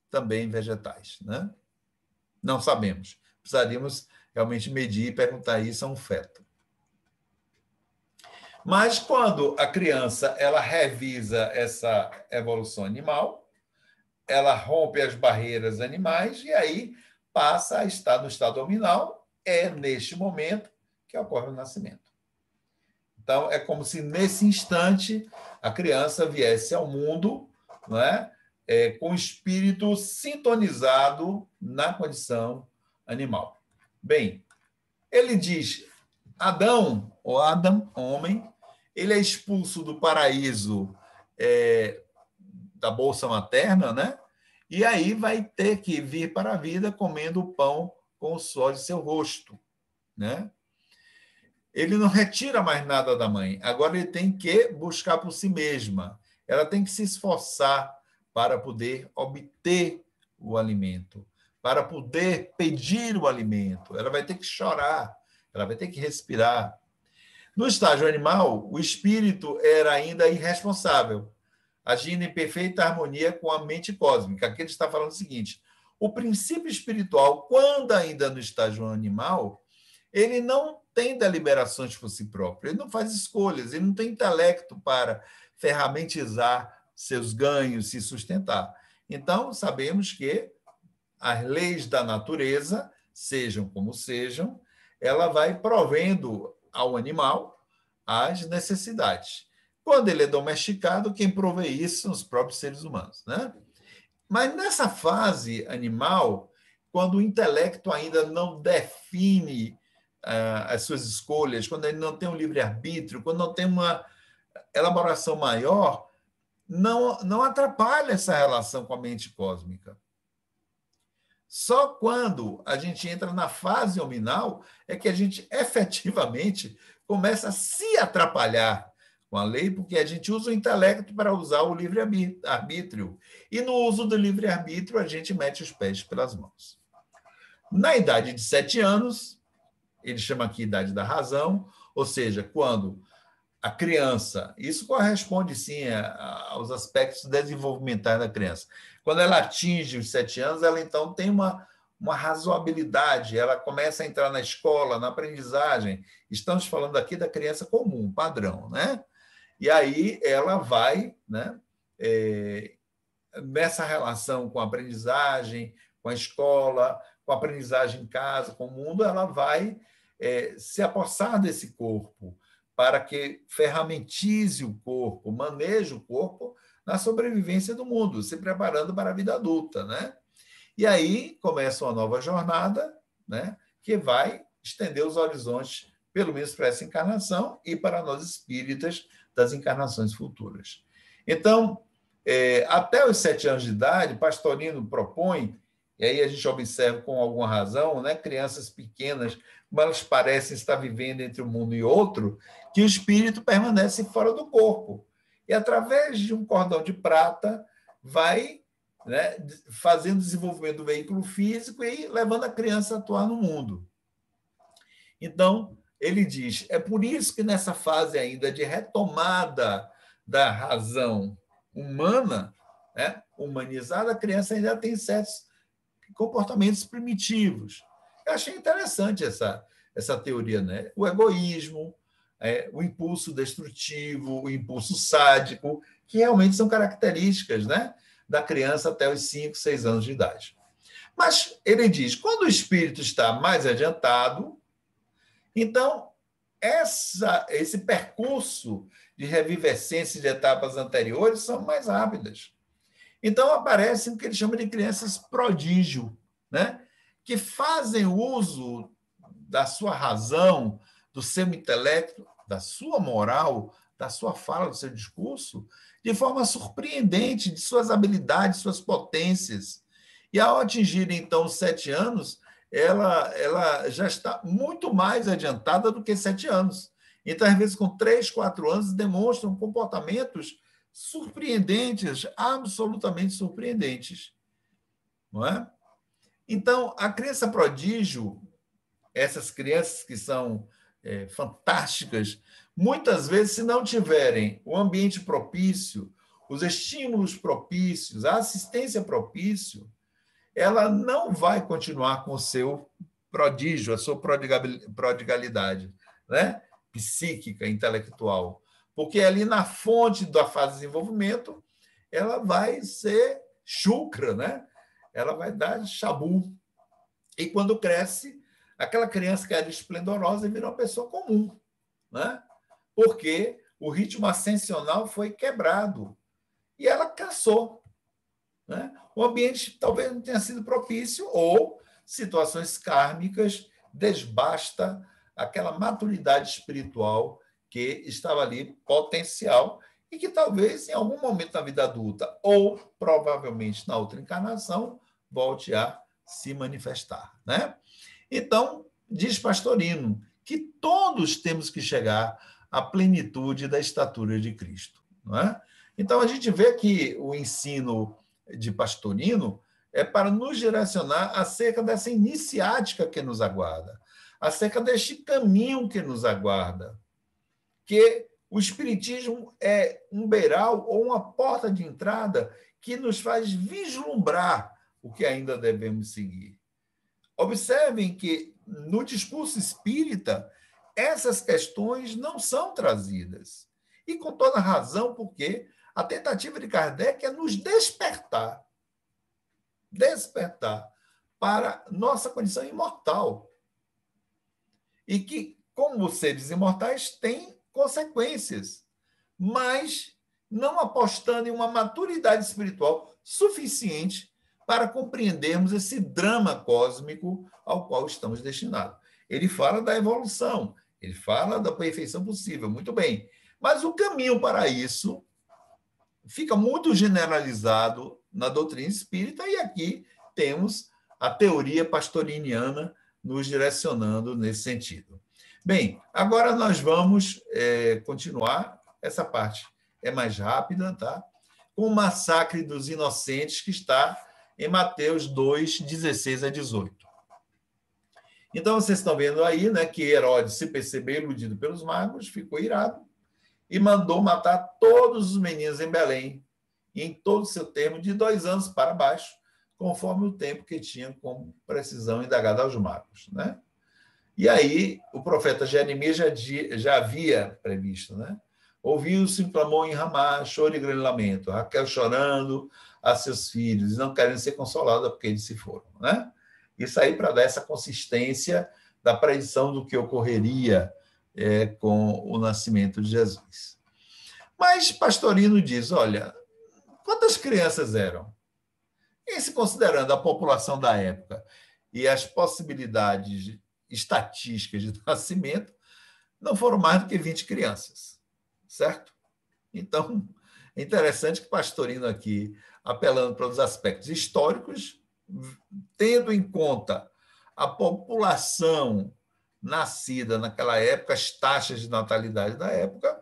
Speaker 1: também vegetais, né? Não sabemos. Precisaríamos realmente medir e perguntar isso a um feto. Mas quando a criança ela revisa essa evolução animal, ela rompe as barreiras animais e aí passa a estar no estado nominal. É neste momento que ocorre o nascimento. Então, é como se nesse instante a criança viesse ao mundo, não é? Com o espírito sintonizado na condição animal. Bem, ele diz: Adão, ou Adam, homem, ele é expulso do paraíso da bolsa materna, né? E aí vai ter que vir para a vida comendo o pão com o suor de seu rosto, né? Ele não retira mais nada da mãe. Agora ele tem que buscar por si mesma. Ela tem que se esforçar para poder obter o alimento, para poder pedir o alimento. Ela vai ter que chorar, ela vai ter que respirar. No estágio animal, o espírito era ainda irresponsável, agindo em perfeita harmonia com a mente cósmica. Aqui ele está falando o seguinte: o princípio espiritual, quando ainda no estágio animal, ele não tem deliberações por si próprio, ele não faz escolhas, ele não tem intelecto para ferramentizar seus ganhos, se sustentar. Então, sabemos que as leis da natureza, sejam como sejam, ela vai provendo ao animal as necessidades. Quando ele é domesticado, quem provê isso são os próprios seres humanos, né? Mas nessa fase animal, quando o intelecto ainda não define as suas escolhas, quando ele não tem um livre-arbítrio, quando não tem uma elaboração maior, não atrapalha essa relação com a mente cósmica. Só quando a gente entra na fase nominal é que a gente efetivamente começa a se atrapalhar com a lei, porque a gente usa o intelecto para usar o livre-arbítrio. E no uso do livre-arbítrio, a gente mete os pés pelas mãos. Na idade de 7 anos, ele chama aqui idade da razão, ou seja, quando a criança, isso corresponde sim aos aspectos desenvolvimentais da criança. Quando ela atinge os 7 anos, ela então tem uma razoabilidade, ela começa a entrar na escola, na aprendizagem. Estamos falando aqui da criança comum, padrão, né? E aí ela vai, né, nessa relação com a aprendizagem, com a escola, com a aprendizagem em casa, com o mundo, ela vai se apossar desse corpo para que ferramentize o corpo, maneje o corpo na sobrevivência do mundo, se preparando para a vida adulta, né? E aí começa uma nova jornada, né, que vai estender os horizontes, pelo menos para essa encarnação e para nós espíritas das encarnações futuras. Então, até os 7 anos de idade, Pastorino propõe, e aí a gente observa com alguma razão, né, crianças pequenas, como elas parecem estar vivendo entre um mundo e outro, que o espírito permanece fora do corpo. E através de um cordão de prata, vai, né, fazendo o desenvolvimento do veículo físico e levando a criança a atuar no mundo. Então, ele diz, é por isso que nessa fase ainda de retomada da razão humana, né, humanizada, a criança ainda tem certos comportamentos primitivos. Eu achei interessante essa teoria, né? O egoísmo, o impulso destrutivo, o impulso sádico, que realmente são características, né, da criança até os 5, 6 anos de idade. Mas ele diz, quando o espírito está mais adiantado, então esse percurso de revivescência de etapas anteriores são mais rápidas. Então aparecem o que ele chama de crianças prodígio, né, que fazem uso da sua razão, do seu intelecto, da sua moral, da sua fala, do seu discurso, de forma surpreendente, de suas habilidades, suas potências. E ao atingir, então, os 7 anos, ela já está muito mais adiantada do que 7 anos. Então, às vezes, com 3, 4 anos, demonstram comportamentos surpreendentes, absolutamente surpreendentes. Não é? Então, a criança prodígio, essas crianças que são fantásticas, Muitas vezes, se não tiverem o ambiente propício, os estímulos propícios, a assistência propício, ela não vai continuar com o seu prodígio, a sua prodigalidade, né? Psíquica, intelectual. Porque ali na fonte da fase de desenvolvimento, ela vai ser chucra, né? Ela vai dar chabu. E quando cresce, aquela criança que era esplendorosa vira uma pessoa comum, né? Porque o ritmo ascensional foi quebrado. E ela cansou, né? O ambiente talvez não tenha sido propício, ou situações kármicas desbasta aquela maturidade espiritual que estava ali potencial e que talvez em algum momento na vida adulta, ou provavelmente na outra encarnação, volte a se manifestar, né? Então, diz Pastorino que todos temos que chegar à plenitude da estatura de Cristo, não é? Então, a gente vê que o ensino de Pastorino é para nos direcionar acerca dessa iniciática que nos aguarda, acerca deste caminho que nos aguarda, que o Espiritismo é um beiral ou uma porta de entrada que nos faz vislumbrar o que ainda devemos seguir. Observem que no discurso espírita essas questões não são trazidas. E com toda razão, porque a tentativa de Kardec é nos despertar para nossa condição imortal. E que, como seres imortais, tem consequências, mas não apostando em uma maturidade espiritual suficiente para compreendermos esse drama cósmico ao qual estamos destinados. Ele fala da evolução, ele fala da perfeição possível, muito bem, mas o caminho para isso fica muito generalizado na doutrina espírita, e aqui temos a teoria pastoriniana nos direcionando nesse sentido. Bem, agora nós vamos continuar, essa parte é mais rápida, tá? Com o massacre dos inocentes, que está em Mateus 2, 16 a 18. Então, vocês estão vendo aí, né, que Herodes, se percebeu iludido pelos magos, ficou irado e mandou matar todos os meninos em Belém, em todo o seu termo, de 2 anos para baixo, conforme o tempo que tinha com precisão indagado aos magos, né? E aí, o profeta Jeremias já havia previsto, né? Ouviu-se um clamor em Ramá, choro e grande lamento, Raquel chorando a seus filhos, não querendo ser consolada porque eles se foram, né? Isso aí para dar essa consistência da predição do que ocorreria com o nascimento de Jesus. Mas Pastorino diz, olha, quantas crianças eram? E se considerando a população da época e as possibilidades estatísticas de nascimento, não foram mais do que 20 crianças, certo? Então, é interessante que Pastorino aqui, apelando para os aspectos históricos, tendo em conta a população nascida naquela época, as taxas de natalidade da época,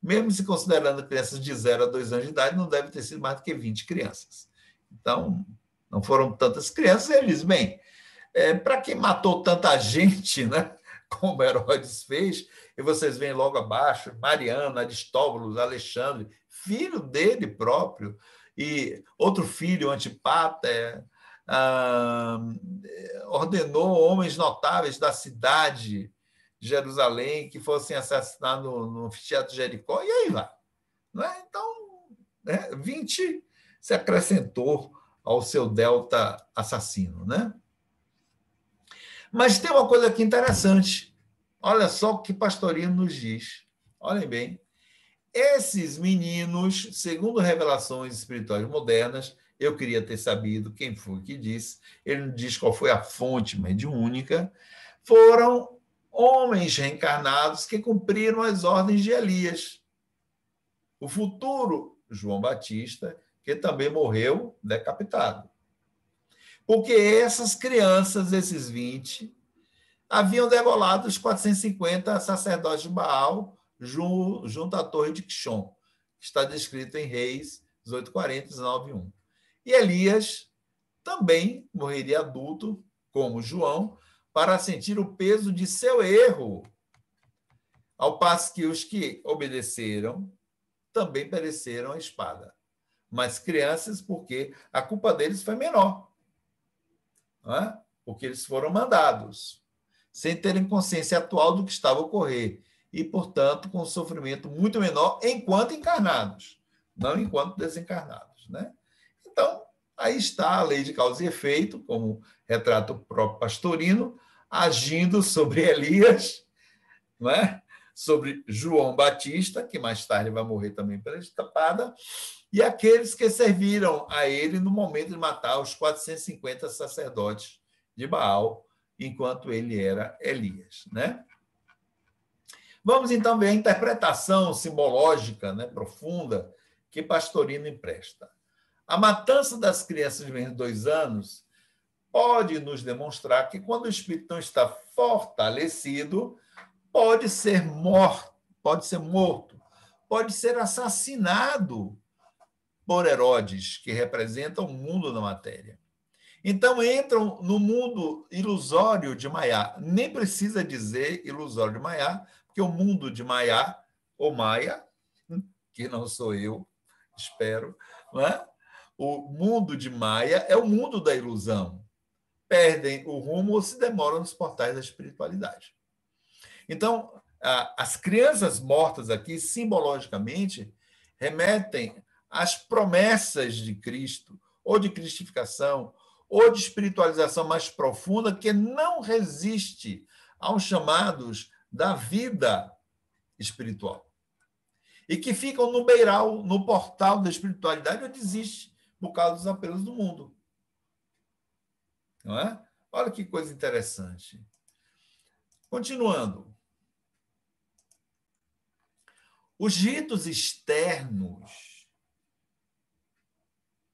Speaker 1: mesmo se considerando crianças de 0 a 2 anos de idade, não deve ter sido mais do que 20 crianças. Então, não foram tantas crianças. Ele diz, bem, para quem matou tanta gente, né, como Herodes fez, e vocês veem logo abaixo, Mariana, Aristóbulo, Alexandre, filho dele próprio, e outro filho, Antipater, ordenou homens notáveis da cidade de Jerusalém que fossem assassinados no anfiteatro de Jericó, e aí lá. Né? Então, 20 se acrescentou ao seu delta assassino, né? Mas tem uma coisa aqui interessante. Olha só o que Pastorino nos diz. Olhem bem. Esses meninos, segundo revelações espirituais modernas, eu queria ter sabido quem foi que disse, ele não diz qual foi a fonte mediúnica, foram homens reencarnados que cumpriram as ordens de Elias. O futuro João Batista, que também morreu decapitado. Porque essas crianças, esses 20, haviam degolado os 450 sacerdotes de Baal junto à torre de Quixon, que está descrito em Reis 1840, 19:1. E Elias também morreria adulto, como João, para sentir o peso de seu erro. Ao passo que os que obedeceram também pereceram à espada. Mas crianças, porque a culpa deles foi menor, não é? Porque eles foram mandados, sem terem consciência atual do que estava a ocorrer, e, portanto, com um sofrimento muito menor enquanto encarnados, não enquanto desencarnados. Né? Então, aí está a lei de causa e efeito, como retrata o próprio Pastorino, agindo sobre Elias, não é? Sobre João Batista, que mais tarde vai morrer também pela espada, e aqueles que serviram a ele no momento de matar os 450 sacerdotes de Baal, enquanto ele era Elias. Né? Vamos então ver a interpretação simbológica, né, profunda, que Pastorino empresta. A matança das crianças de menos de 2 anos pode nos demonstrar que, quando o espírito não está fortalecido, pode ser morto, pode ser assassinado por Herodes, que representa o mundo da matéria. Então, entram no mundo ilusório de Maya. Nem precisa dizer ilusório de Maya, porque o mundo de Maya, ou Maia, que não sou eu, espero, não é? O mundo de Maia é o mundo da ilusão. Perdem o rumo ou se demoram nos portais da espiritualidade. Então, as crianças mortas aqui, simbologicamente, remetem às promessas de Cristo, ou de cristificação, ou de espiritualização mais profunda, que não resiste aos chamados da vida espiritual. E que ficam no beiral, no portal da espiritualidade, ou desiste por causa dos apelos do mundo. Não é? Olha que coisa interessante. Continuando. Os ritos externos,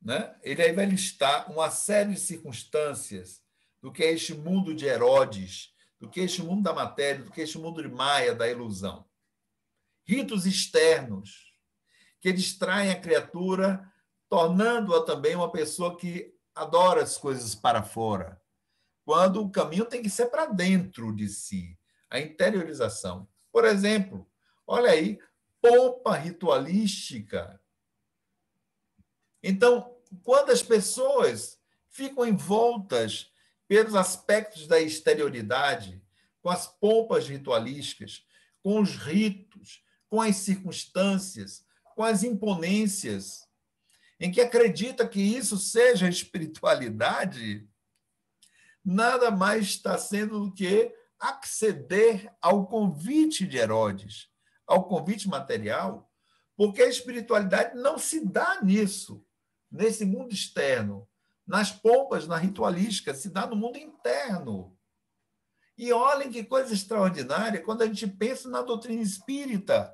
Speaker 1: né? Ele aí vai listar uma série de circunstâncias do que é este mundo de Herodes, do que é este mundo da matéria, do que é este mundo de Maia, da ilusão. Ritos externos que distraem a criatura, tornando-a também uma pessoa que adora as coisas para fora, quando o caminho tem que ser para dentro de si, a interiorização. Por exemplo, olha aí, pompa ritualística. Então, quando as pessoas ficam envoltas pelos aspectos da exterioridade, com as pompas ritualísticas, com os ritos, com as circunstâncias, com as imponências, em que acredita que isso seja espiritualidade, nada mais está sendo do que acceder ao convite de Herodes, ao convite material, porque a espiritualidade não se dá nisso, nesse mundo externo, nas pompas, na ritualística, se dá no mundo interno. E olhem que coisa extraordinária quando a gente pensa na doutrina espírita.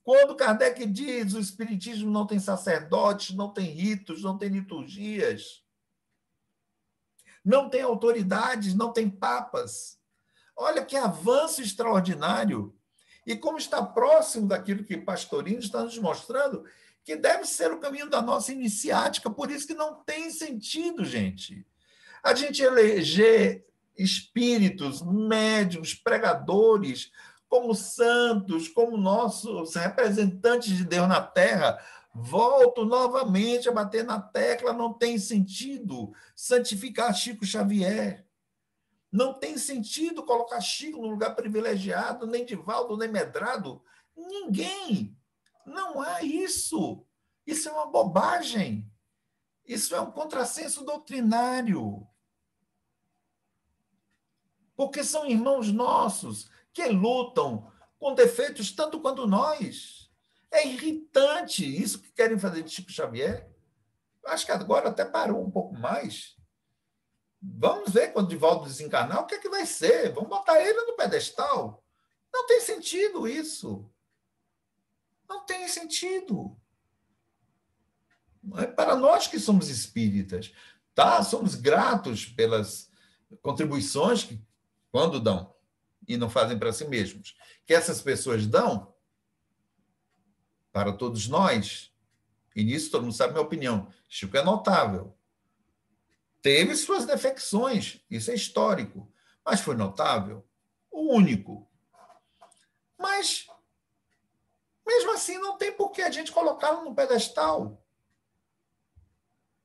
Speaker 1: Quando Kardec diz que o espiritismo não tem sacerdotes, não tem ritos, não tem liturgias, não tem autoridades, não tem papas. Olha que avanço extraordinário. E como está próximo daquilo que Pastorino está nos mostrando, que deve ser o caminho da nossa iniciática. Por isso que não tem sentido, gente, a gente eleger espíritos, médiuns, pregadores, como santos, como nossos representantes de Deus na Terra. Volto novamente a bater na tecla, não tem sentido santificar Chico Xavier. Não tem sentido colocar Chico no lugar privilegiado, nem Divaldo, nem Medrado. Ninguém. Não há isso. Isso é uma bobagem. Isso é um contrassenso doutrinário. Porque são irmãos nossos que lutam com defeitos tanto quanto nós. É irritante isso que querem fazer de Chico Xavier. Acho que agora até parou um pouco mais. Vamos ver quando Divaldo desencarnar o que é que vai ser. Vamos botar ele no pedestal. Não tem sentido isso. Não tem sentido. É para nós que somos espíritas, tá? Somos gratos pelas contribuições que, quando dão, e não fazem para si mesmos, que essas pessoas dão para todos nós. E nisso todo mundo sabe a minha opinião. Chico é notável. Teve suas defecções, isso é histórico, mas foi notável. O único. Mas, mesmo assim, não tem por que a gente colocá-lo no pedestal.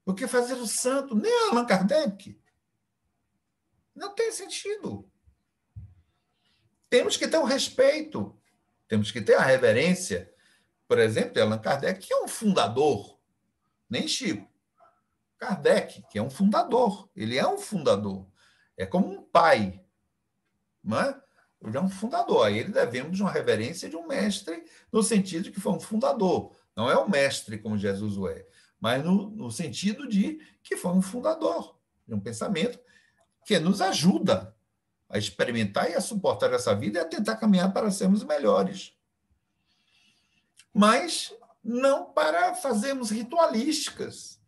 Speaker 1: Porque fazer o santo, nem Allan Kardec, não tem sentido. Temos que ter o respeito, temos que ter a reverência, por exemplo, de Allan Kardec, que é um fundador, nem Chico. Kardec, que é um fundador, ele é um fundador. É como um pai, não é? Ele é um fundador. A ele devemos uma reverência de um mestre, no sentido de que foi um fundador. Não é um mestre como Jesus o é, mas no sentido de que foi um fundador de um pensamento que nos ajuda a experimentar e a suportar essa vida e a tentar caminhar para sermos melhores. Mas não para fazermos ritualísticas.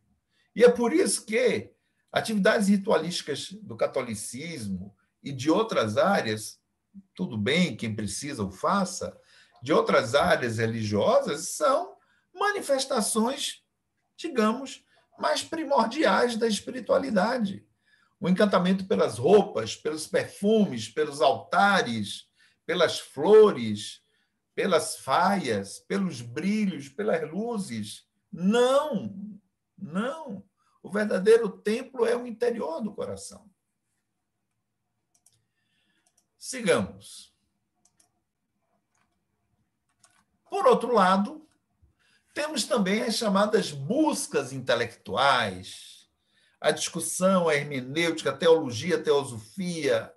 Speaker 1: E é por isso que atividades ritualísticas do catolicismo e de outras áreas, tudo bem, quem precisa o faça, de outras áreas religiosas, são manifestações, digamos, mais primordiais da espiritualidade. O encantamento pelas roupas, pelos perfumes, pelos altares, pelas flores, pelas faias, pelos brilhos, pelas luzes. Não, não. O verdadeiro templo é o interior do coração. Sigamos. Por outro lado, temos também as chamadas buscas intelectuais, a discussão, a hermenêutica, a teologia, a teosofia,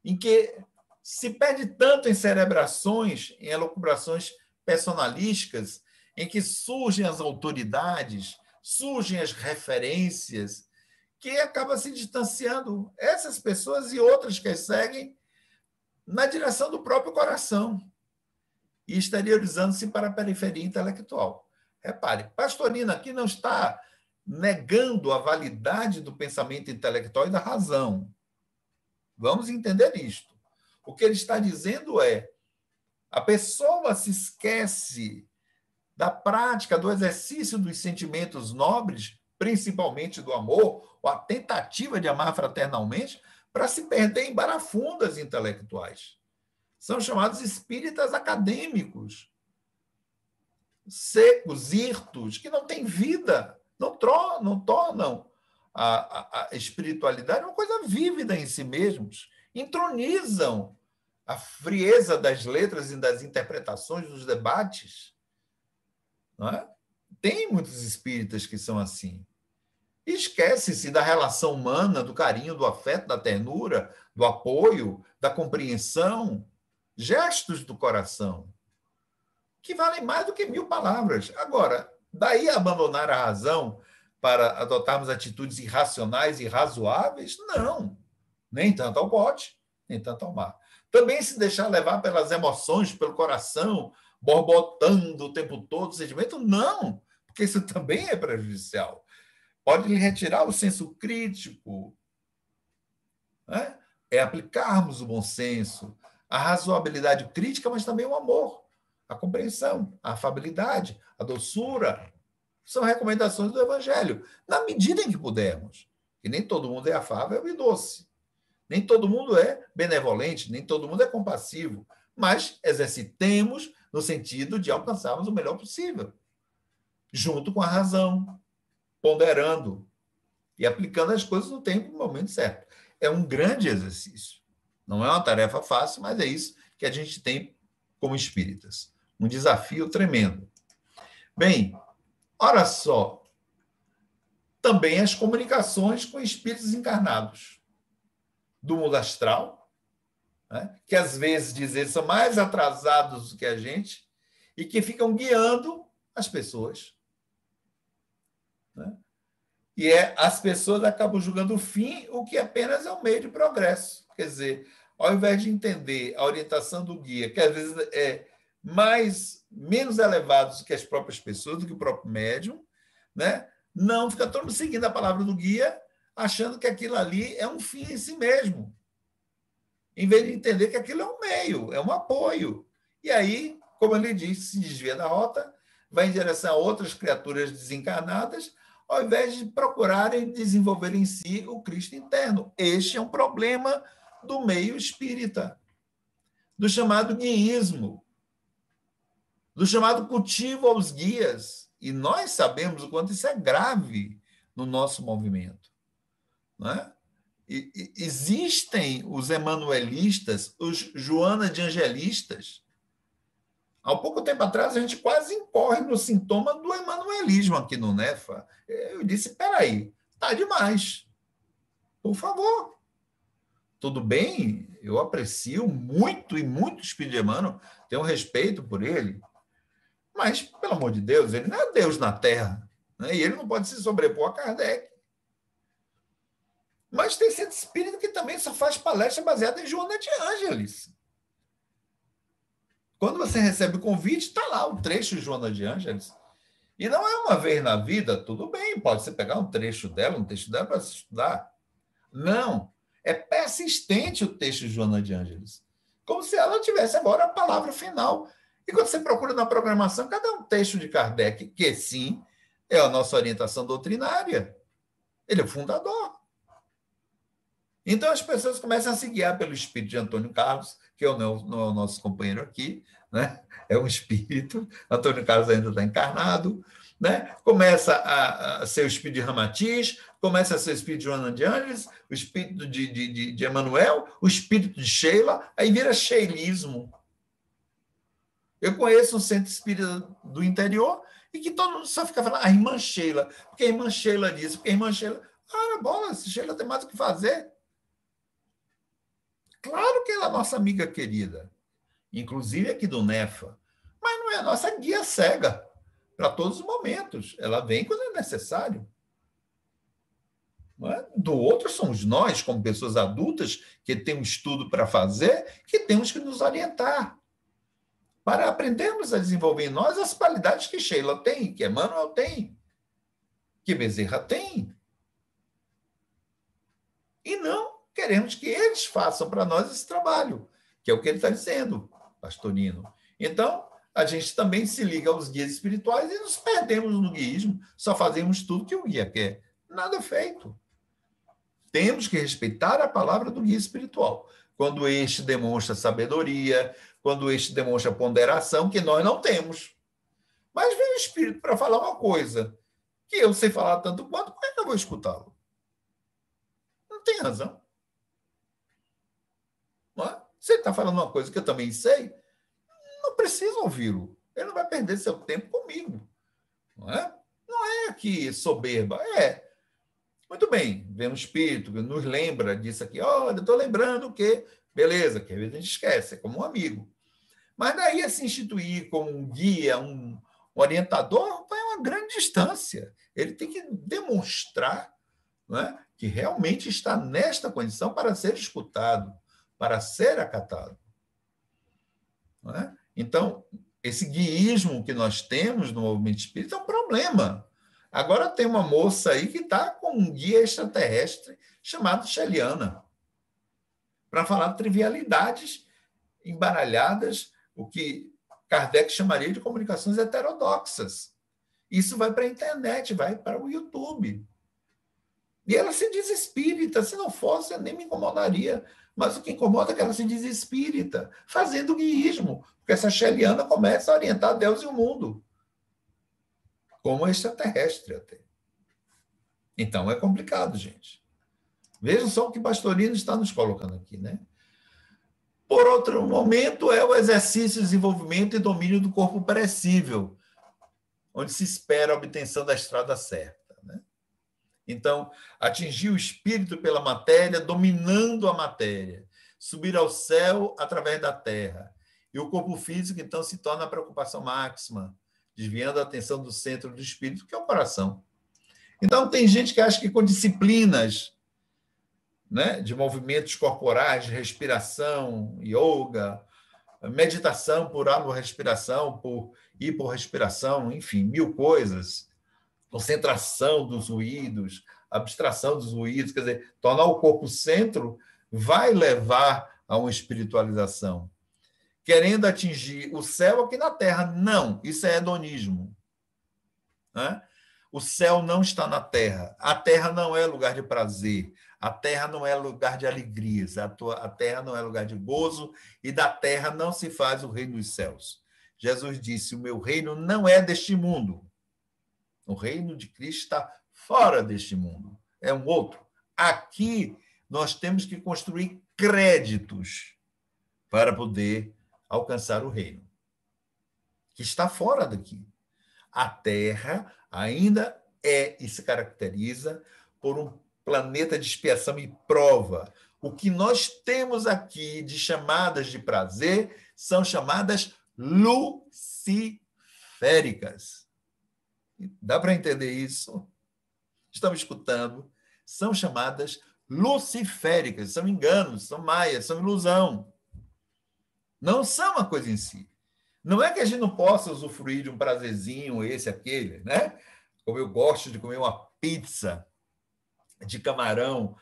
Speaker 1: em que se perde tanto em cerebrações, em elucubrações personalísticas, em que surgem as autoridades, surgem as referências, que acaba se distanciando essas pessoas e outras que as seguem na direção do próprio coração e exteriorizando-se para a periferia intelectual. Repare, Pastorino aqui não está negando a validade do pensamento intelectual e da razão. Vamos entender isto. O que ele está dizendo é: a pessoa se esquece da prática, do exercício dos sentimentos nobres, principalmente do amor, ou a tentativa de amar fraternalmente, para se perder em barafundas intelectuais. São chamados espíritas acadêmicos, secos, hirtos, que não têm vida, não tornam a espiritualidade uma coisa vívida em si mesmos, entronizam a frieza das letras e das interpretações dos debates. Não é? Tem muitos espíritas que são assim. Esquece-se da relação humana, do carinho, do afeto, da ternura, do apoio, da compreensão, gestos do coração, que valem mais do que 1000 palavras. Agora, daí abandonar a razão para adotarmos atitudes irracionais e razoáveis? Não. Nem tanto ao bote, nem tanto ao mar. Também se deixar levar pelas emoções, pelo coração, borbotando o tempo todo o sentimento? Não, porque isso também é prejudicial. Pode lhe retirar o senso crítico. Né? É aplicarmos o bom senso, a razoabilidade crítica, mas também o amor, a compreensão, a afabilidade, a doçura. São recomendações do Evangelho, na medida em que pudermos. E nem todo mundo é afável e doce. Nem todo mundo é benevolente, nem todo mundo é compassivo. Mas exercitemos no sentido de alcançarmos o melhor possível, junto com a razão, ponderando e aplicando as coisas no tempo e no momento certo. É um grande exercício. Não é uma tarefa fácil, mas é isso que a gente tem como espíritas. Um desafio tremendo. Bem, olha só. Também as comunicações com espíritos encarnados do mundo astral, né? Que às vezes dizem são mais atrasados do que a gente e que ficam guiando as pessoas. Né? E as pessoas acabam julgando o fim, o que apenas é um meio de progresso. Quer dizer, ao invés de entender a orientação do guia, que às vezes é menos elevado do que as próprias pessoas, do que o próprio médium, né? Não, fica todo mundo seguindo a palavra do guia, achando que aquilo ali é um fim em si mesmo, em vez de entender que aquilo é um meio, é um apoio. E aí, como ele disse, se desvia da rota, vai em direção a outras criaturas desencarnadas, ao invés de procurarem desenvolver em si o Cristo interno. Este é um problema do meio espírita. do chamado guiísmo, do chamado cultivo aos guias. E nós sabemos o quanto isso é grave no nosso movimento. Não é? Existem os emanuelistas, os Joana de Angelistas. Há pouco tempo atrás, a gente quase incorre no sintoma do emanuelismo aqui no NEFA. Eu disse, espera aí, está demais. Por favor. Tudo bem, eu aprecio muito e muito o Espírito de Emmanuel, tenho respeito por ele, mas, pelo amor de Deus, ele não é Deus na Terra, né? E ele não pode se sobrepor a Kardec. Mas tem centro espírita que também só faz palestra baseada em Joana de Ângeles. Quando você recebe o convite, está lá o trecho de Joana de Ângeles. E não é uma vez na vida, tudo bem, pode você pegar um trecho dela para estudar. Não, é persistente o texto de Joana de Ângeles. Como se ela tivesse agora a palavra final. E quando você procura na programação, cadê um texto de Kardec, que sim, é a nossa orientação doutrinária? Ele é o fundador. Então, as pessoas começam a se guiar pelo espírito de Antônio Carlos, que não é o nosso companheiro aqui, né? É um espírito, Antônio Carlos ainda está encarnado, né? Começa a ser o espírito de Ramatiz, começa a ser o espírito de Joana de Ângeles, o espírito de Emanuel, o espírito de Sheila, aí vira sheilismo. Eu conheço um centro espírita do interior e que todo mundo só fica falando, a irmã Sheila, porque a irmã Sheila disse, porque a irmã Sheila... Ah, bola, se Sheila tem mais o que fazer... Claro que ela é nossa amiga querida, inclusive aqui do NEFA, mas não é a nossa guia cega para todos os momentos. Ela vem quando é necessário. Não é? Do outro somos nós, como pessoas adultas, que temos um estudo para fazer, que temos que nos orientar para aprendermos a desenvolver em nós as qualidades que Sheila tem, que Emmanuel tem, que Bezerra tem. E não queremos que eles façam para nós esse trabalho, que é o que ele está dizendo, pastor Nino. Então, a gente também se liga aos guias espirituais e nos perdemos no guiismo, só fazemos tudo que o guia quer. Nada feito. Temos que respeitar a palavra do guia espiritual. Quando este demonstra sabedoria, quando este demonstra ponderação, que nós não temos. Mas vem o espírito para falar uma coisa que eu sei falar tanto quanto, como é que eu vou escutá-lo? Não tem razão. Se ele está falando uma coisa que eu também sei, não precisa ouvi-lo. Ele não vai perder seu tempo comigo. Não é que soberba. Muito bem, vem um espírito que nos lembra disso aqui. Olha, estou lembrando que... Beleza, que às vezes a gente esquece, é como um amigo. Mas daí a se instituir como um guia, um orientador, vai uma grande distância. Ele tem que demonstrar, não é, que realmente está nesta condição para ser escutado, para ser acatado. Não é? Então, esse guiísmo que nós temos no movimento espírita é um problema. Agora tem uma moça aí que está com um guia extraterrestre chamado Sheliana, para falar de trivialidades embaralhadas, o que Kardec chamaria de comunicações heterodoxas. Isso vai para a internet, vai para o YouTube. E ela se diz espírita. Se não fosse, eu nem me incomodaria. Mas o que incomoda é que ela se diz espírita, fazendo guiísmo, porque essa Sheliana começa a orientar Deus e o mundo, como extraterrestre até. Então, é complicado, gente. Vejam só o que Pastorino está nos colocando aqui, né? Por outro momento, é o exercício, desenvolvimento e domínio do corpo perecível, onde se espera a obtenção da estrada certa, né? Então, atingir o espírito pela matéria, dominando a matéria, subir ao céu através da terra. E o corpo físico, então, se torna a preocupação máxima, desviando a atenção do centro do espírito, que é o coração. Então, tem gente que acha que com disciplinas, né, de movimentos corporais, de respiração, yoga, meditação por autorrespiração, por hiporrespiração, enfim, 1000 coisas, concentração dos ruídos, abstração dos ruídos, quer dizer, tornar o corpo centro vai levar a uma espiritualização. Querendo atingir o céu aqui na Terra. Não, isso é hedonismo. Né? O céu não está na Terra. A Terra não é lugar de prazer. A terra não é lugar de alegrias, a terra não é lugar de gozo, e da terra não se faz o reino dos céus. Jesus disse: o meu reino não é deste mundo. O reino de Cristo está fora deste mundo. É um outro. Aqui nós temos que construir créditos para poder alcançar o reino, que está fora daqui. A Terra ainda é e se caracteriza por um planeta de expiação e prova. O que nós temos aqui de chamadas de prazer são chamadas luciféricas. Dá para entender isso? Estamos escutando. São chamadas luciféricas, são enganos, são maias, são ilusão. Não são uma coisa em si. Não é que a gente não possa usufruir de um prazerzinho, esse, aquele, né? Como eu gosto de comer uma pizza de camarão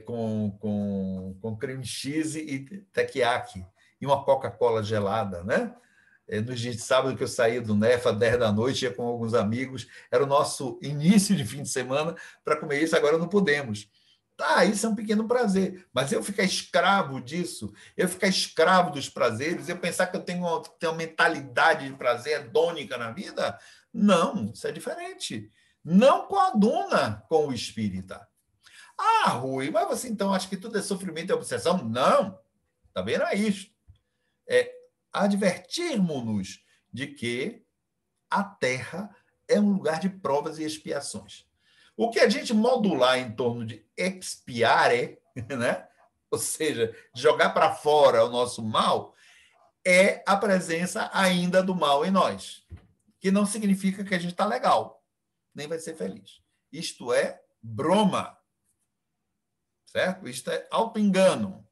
Speaker 1: com cream cheese e tequiaque, e uma Coca-Cola gelada, né? No dia de sábado que eu saí do Nefa, 10 da noite, ia com alguns amigos, era o nosso início de fim de semana para comer isso, agora não podemos. Tá, isso é um pequeno prazer, mas eu ficar escravo disso, eu ficar escravo dos prazeres, eu pensar que eu tenho uma mentalidade de prazer hedônica na vida, não, isso é diferente. Não coaduna com o espírita. Ah, Rui, mas você então acha que tudo é sofrimento e obsessão? Não, também não é isso. É advertirmos-nos de que a Terra é um lugar de provas e expiações. O que a gente modular em torno de expiare, né? Ou seja, jogar para fora o nosso mal, é a presença ainda do mal em nós, que não significa que a gente está legal, nem vai ser feliz. Isto é broma, certo? Isto é auto-engano.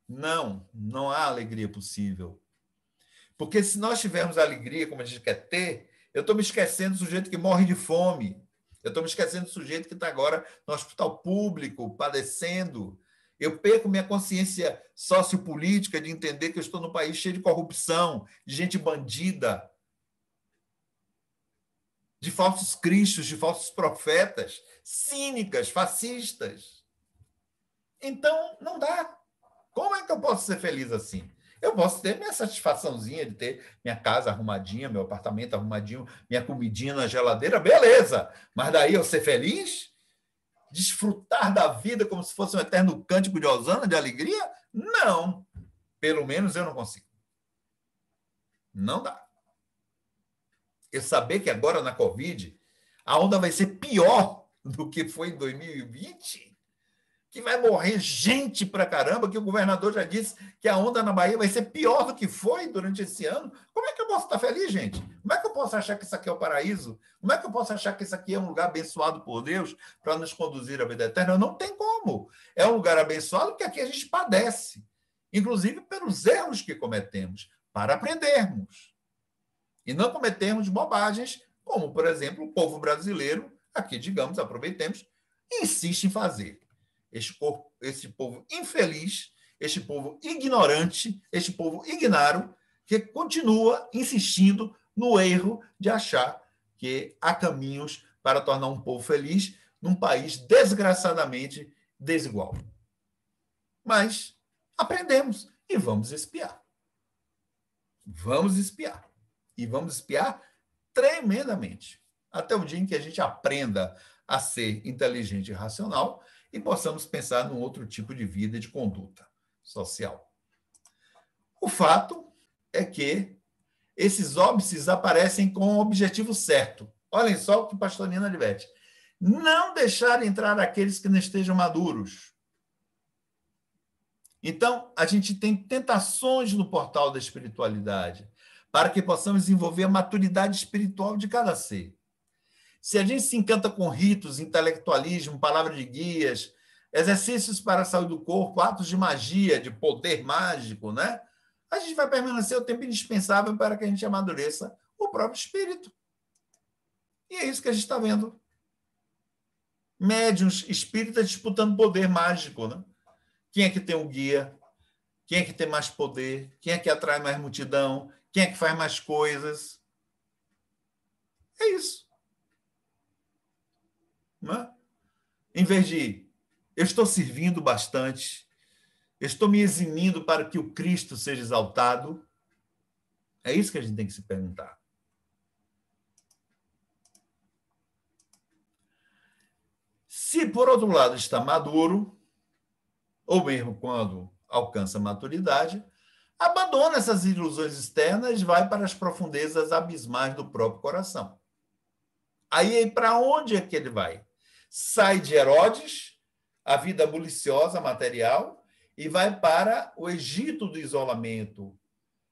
Speaker 1: Não há alegria possível. Porque se nós tivermos alegria como a gente quer ter, eu estou me esquecendo do sujeito que morre de fome. Eu estou me esquecendo do sujeito que está agora no hospital público, padecendo. Eu perco minha consciência sociopolítica de entender que eu estou num país cheio de corrupção, de gente bandida, de falsos cristos, de falsos profetas, cínicas, fascistas. Então, não dá. Como é que eu posso ser feliz assim? Eu posso ter minha satisfaçãozinha de ter minha casa arrumadinha, meu apartamento arrumadinho, minha comidinha na geladeira, beleza. Mas daí eu ser feliz? Desfrutar da vida como se fosse um eterno cântico de hosana, de alegria? Não. Pelo menos eu não consigo. Não dá. Eu saber que agora na Covid a onda vai ser pior do que foi em 2020, que vai morrer gente pra caramba, que o governador já disse que a onda na Bahia vai ser pior do que foi durante esse ano. Como é que eu posso estar feliz, gente? Como é que eu posso achar que isso aqui é o paraíso? Como é que eu posso achar que isso aqui é um lugar abençoado por Deus para nos conduzir à vida eterna? Não tem como. É um lugar abençoado porque aqui a gente padece, inclusive pelos erros que cometemos, para aprendermos. E não cometermos bobagens, como, por exemplo, o povo brasileiro, aqui, digamos, aproveitemos, insiste em fazer. Este povo infeliz, este povo ignorante, este povo ignaro, que continua insistindo no erro de achar que há caminhos para tornar um povo feliz num país desgraçadamente desigual. Mas aprendemos e vamos espiar. Vamos espiar. E vamos espiar tremendamente. Até o dia em que a gente aprenda a ser inteligente e racional e possamos pensar num outro tipo de vida e de conduta social. O fato é que esses óbices aparecem com o objetivo certo. Olhem só o que o pastor Nino adverte. Não deixar entrar aqueles que não estejam maduros. Então, a gente tem tentações no portal da espiritualidade para que possamos desenvolver a maturidade espiritual de cada ser. Se a gente se encanta com ritos, intelectualismo, palavra de guias, exercícios para a saúde do corpo, atos de magia, de poder mágico, né? A gente vai permanecer o tempo indispensável para que a gente amadureça o próprio espírito. E é isso que a gente está vendo. Médiuns espíritas disputando poder mágico, né? Quem é que tem o guia? Quem é que tem mais poder? Quem é que atrai mais multidão? Quem é que faz mais coisas? É isso. Não é? Em vez de eu estou servindo bastante, eu estou me eximindo para que o Cristo seja exaltado. É isso que a gente tem que se perguntar. Se, por outro lado, está maduro, ou mesmo quando alcança a maturidade, abandona essas ilusões externas e vai para as profundezas abismais do próprio coração. Aí, para onde é que ele vai? Sai de Herodes, a vida buliciosa, material, e vai para o Egito do isolamento,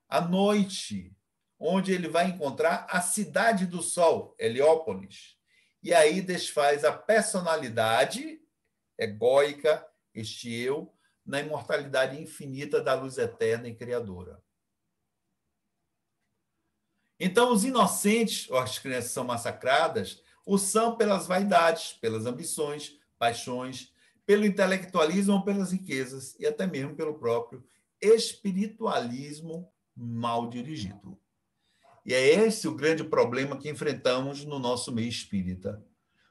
Speaker 1: à noite, onde ele vai encontrar a cidade do sol, Heliópolis. E aí desfaz a personalidade egóica, este eu, na imortalidade infinita da luz eterna e criadora. Então, os inocentes, ou as crianças são massacradas, o são pelas vaidades, pelas ambições, paixões, pelo intelectualismo ou pelas riquezas, e até mesmo pelo próprio espiritualismo mal dirigido. E é esse o grande problema que enfrentamos no nosso meio espírita.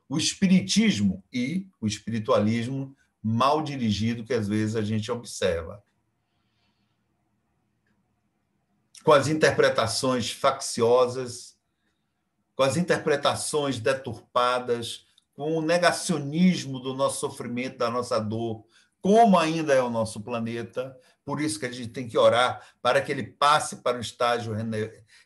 Speaker 1: O espiritismo e o espiritualismo mal dirigido que às vezes a gente observa. Com as interpretações facciosas, com as interpretações deturpadas, com o negacionismo do nosso sofrimento, da nossa dor, como ainda é o nosso planeta. Por isso que a gente tem que orar para que ele passe para um estágio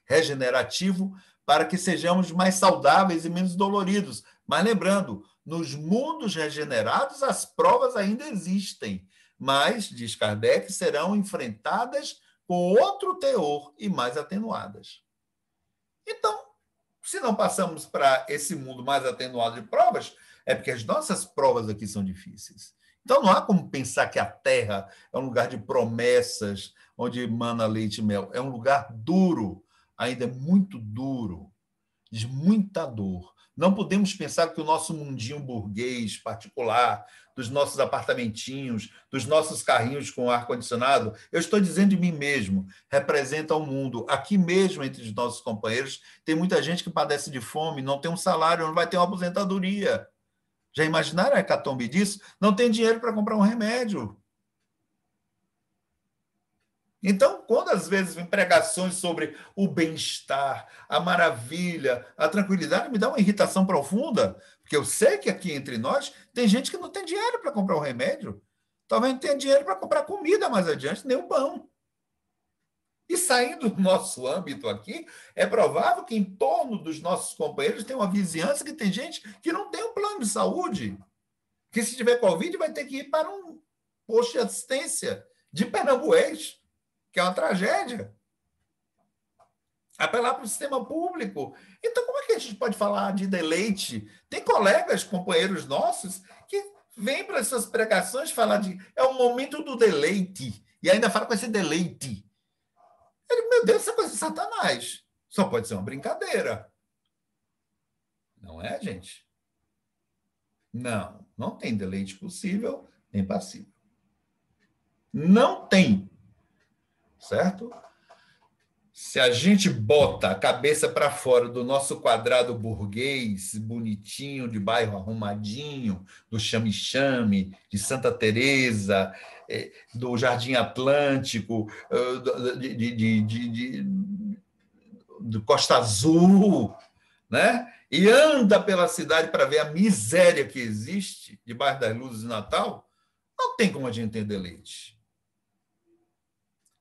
Speaker 1: regenerativo, para que sejamos mais saudáveis e menos doloridos. Mas lembrando, nos mundos regenerados, as provas ainda existem, mas, diz Kardec, serão enfrentadas com outro teor e mais atenuadas. Então, se não passamos para esse mundo mais atenuado de provas, é porque as nossas provas aqui são difíceis. Então, não há como pensar que a Terra é um lugar de promessas, onde emana leite e mel. É um lugar duro, ainda muito duro, de muita dor. Não podemos pensar que o nosso mundinho burguês particular, dos nossos apartamentinhos, dos nossos carrinhos com ar-condicionado, eu estou dizendo de mim mesmo, representa o mundo. Aqui mesmo, entre os nossos companheiros, tem muita gente que padece de fome, não tem um salário, não vai ter uma aposentadoria. Já imaginaram a hecatombe disso? Não tem dinheiro para comprar um remédio. Então, quando às vezes vem pregações sobre o bem-estar, a maravilha, a tranquilidade, me dá uma irritação profunda, porque eu sei que aqui entre nós tem gente que não tem dinheiro para comprar um remédio, talvez não tenha dinheiro para comprar comida mais adiante, nem o pão. E saindo do nosso âmbito aqui, é provável que em torno dos nossos companheiros tem uma vizinhança que tem gente que não tem um plano de saúde, que se tiver Covid vai ter que ir para um posto de assistência de Pernambués, que é uma tragédia. Apelar para o sistema público. Então, como é que a gente pode falar de deleite? Tem colegas, companheiros nossos, que vêm para essas pregações falar de é o momento do deleite, e ainda fala com esse deleite. Ele, meu Deus, isso é coisa de Satanás. Só pode ser uma brincadeira. Não é, gente? Não, não tem deleite possível nem passível. Não tem. Certo? Se a gente bota a cabeça para fora do nosso quadrado burguês, bonitinho, de bairro arrumadinho, do Chame-Chame, de Santa Teresa, do Jardim Atlântico, do Costa Azul, né? E anda pela cidade para ver a miséria que existe debaixo das luzes de Natal, não tem como a gente ter deleite.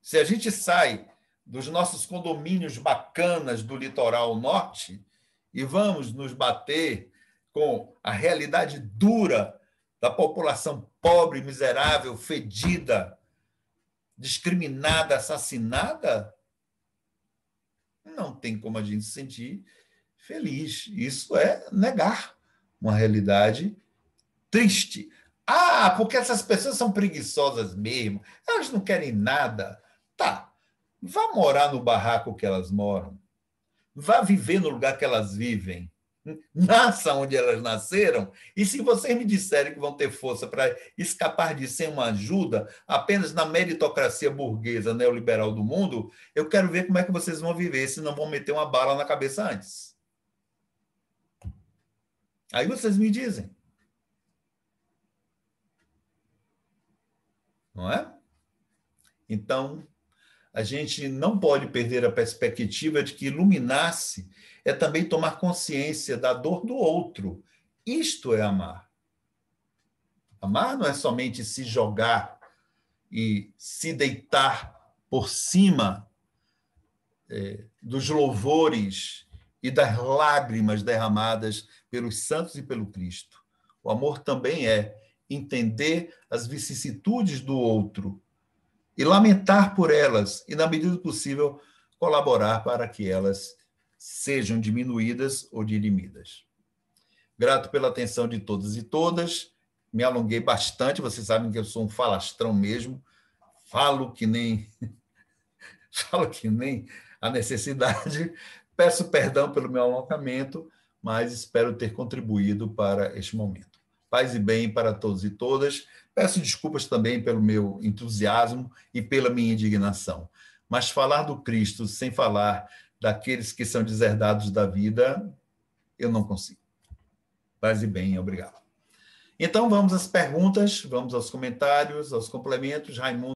Speaker 1: Se a gente sai dos nossos condomínios bacanas do litoral norte e vamos nos bater com a realidade dura da população pobre, miserável, fedida, discriminada, assassinada, não tem como a gente se sentir feliz. Isso é negar uma realidade triste. Ah, porque essas pessoas são preguiçosas mesmo, elas não querem nada. Tá, vá morar no barraco que elas moram. Vá viver no lugar que elas vivem. Nasça onde elas nasceram. E se vocês me disserem que vão ter força para escapar de sem uma ajuda, apenas na meritocracia burguesa neoliberal do mundo, eu quero ver como é que vocês vão viver, se não vão meter uma bala na cabeça antes. Aí vocês me dizem. não é? Então, a gente não pode perder a perspectiva de que iluminar-se é também tomar consciência da dor do outro. Isto é amar. Amar não é somente se jogar e se deitar por cima dos louvores e das lágrimas derramadas pelos santos e pelo Cristo. O amor também é entender as vicissitudes do outro e lamentar por elas e, na medida do possível, colaborar para que elas sejam diminuídas ou dirimidas. Grato pela atenção de todos e todas. Me alonguei bastante, vocês sabem que eu sou um falastrão mesmo. Falo que nem a necessidade. Peço perdão pelo meu alongamento, mas espero ter contribuído para este momento. Paz e bem para todos e todas. Peço desculpas também pelo meu entusiasmo e pela minha indignação. Mas falar do Cristo sem falar daqueles que são deserdados da vida, eu não consigo. Paz e bem, obrigado. Então, vamos às perguntas, vamos aos comentários, aos complementos. Raimundo.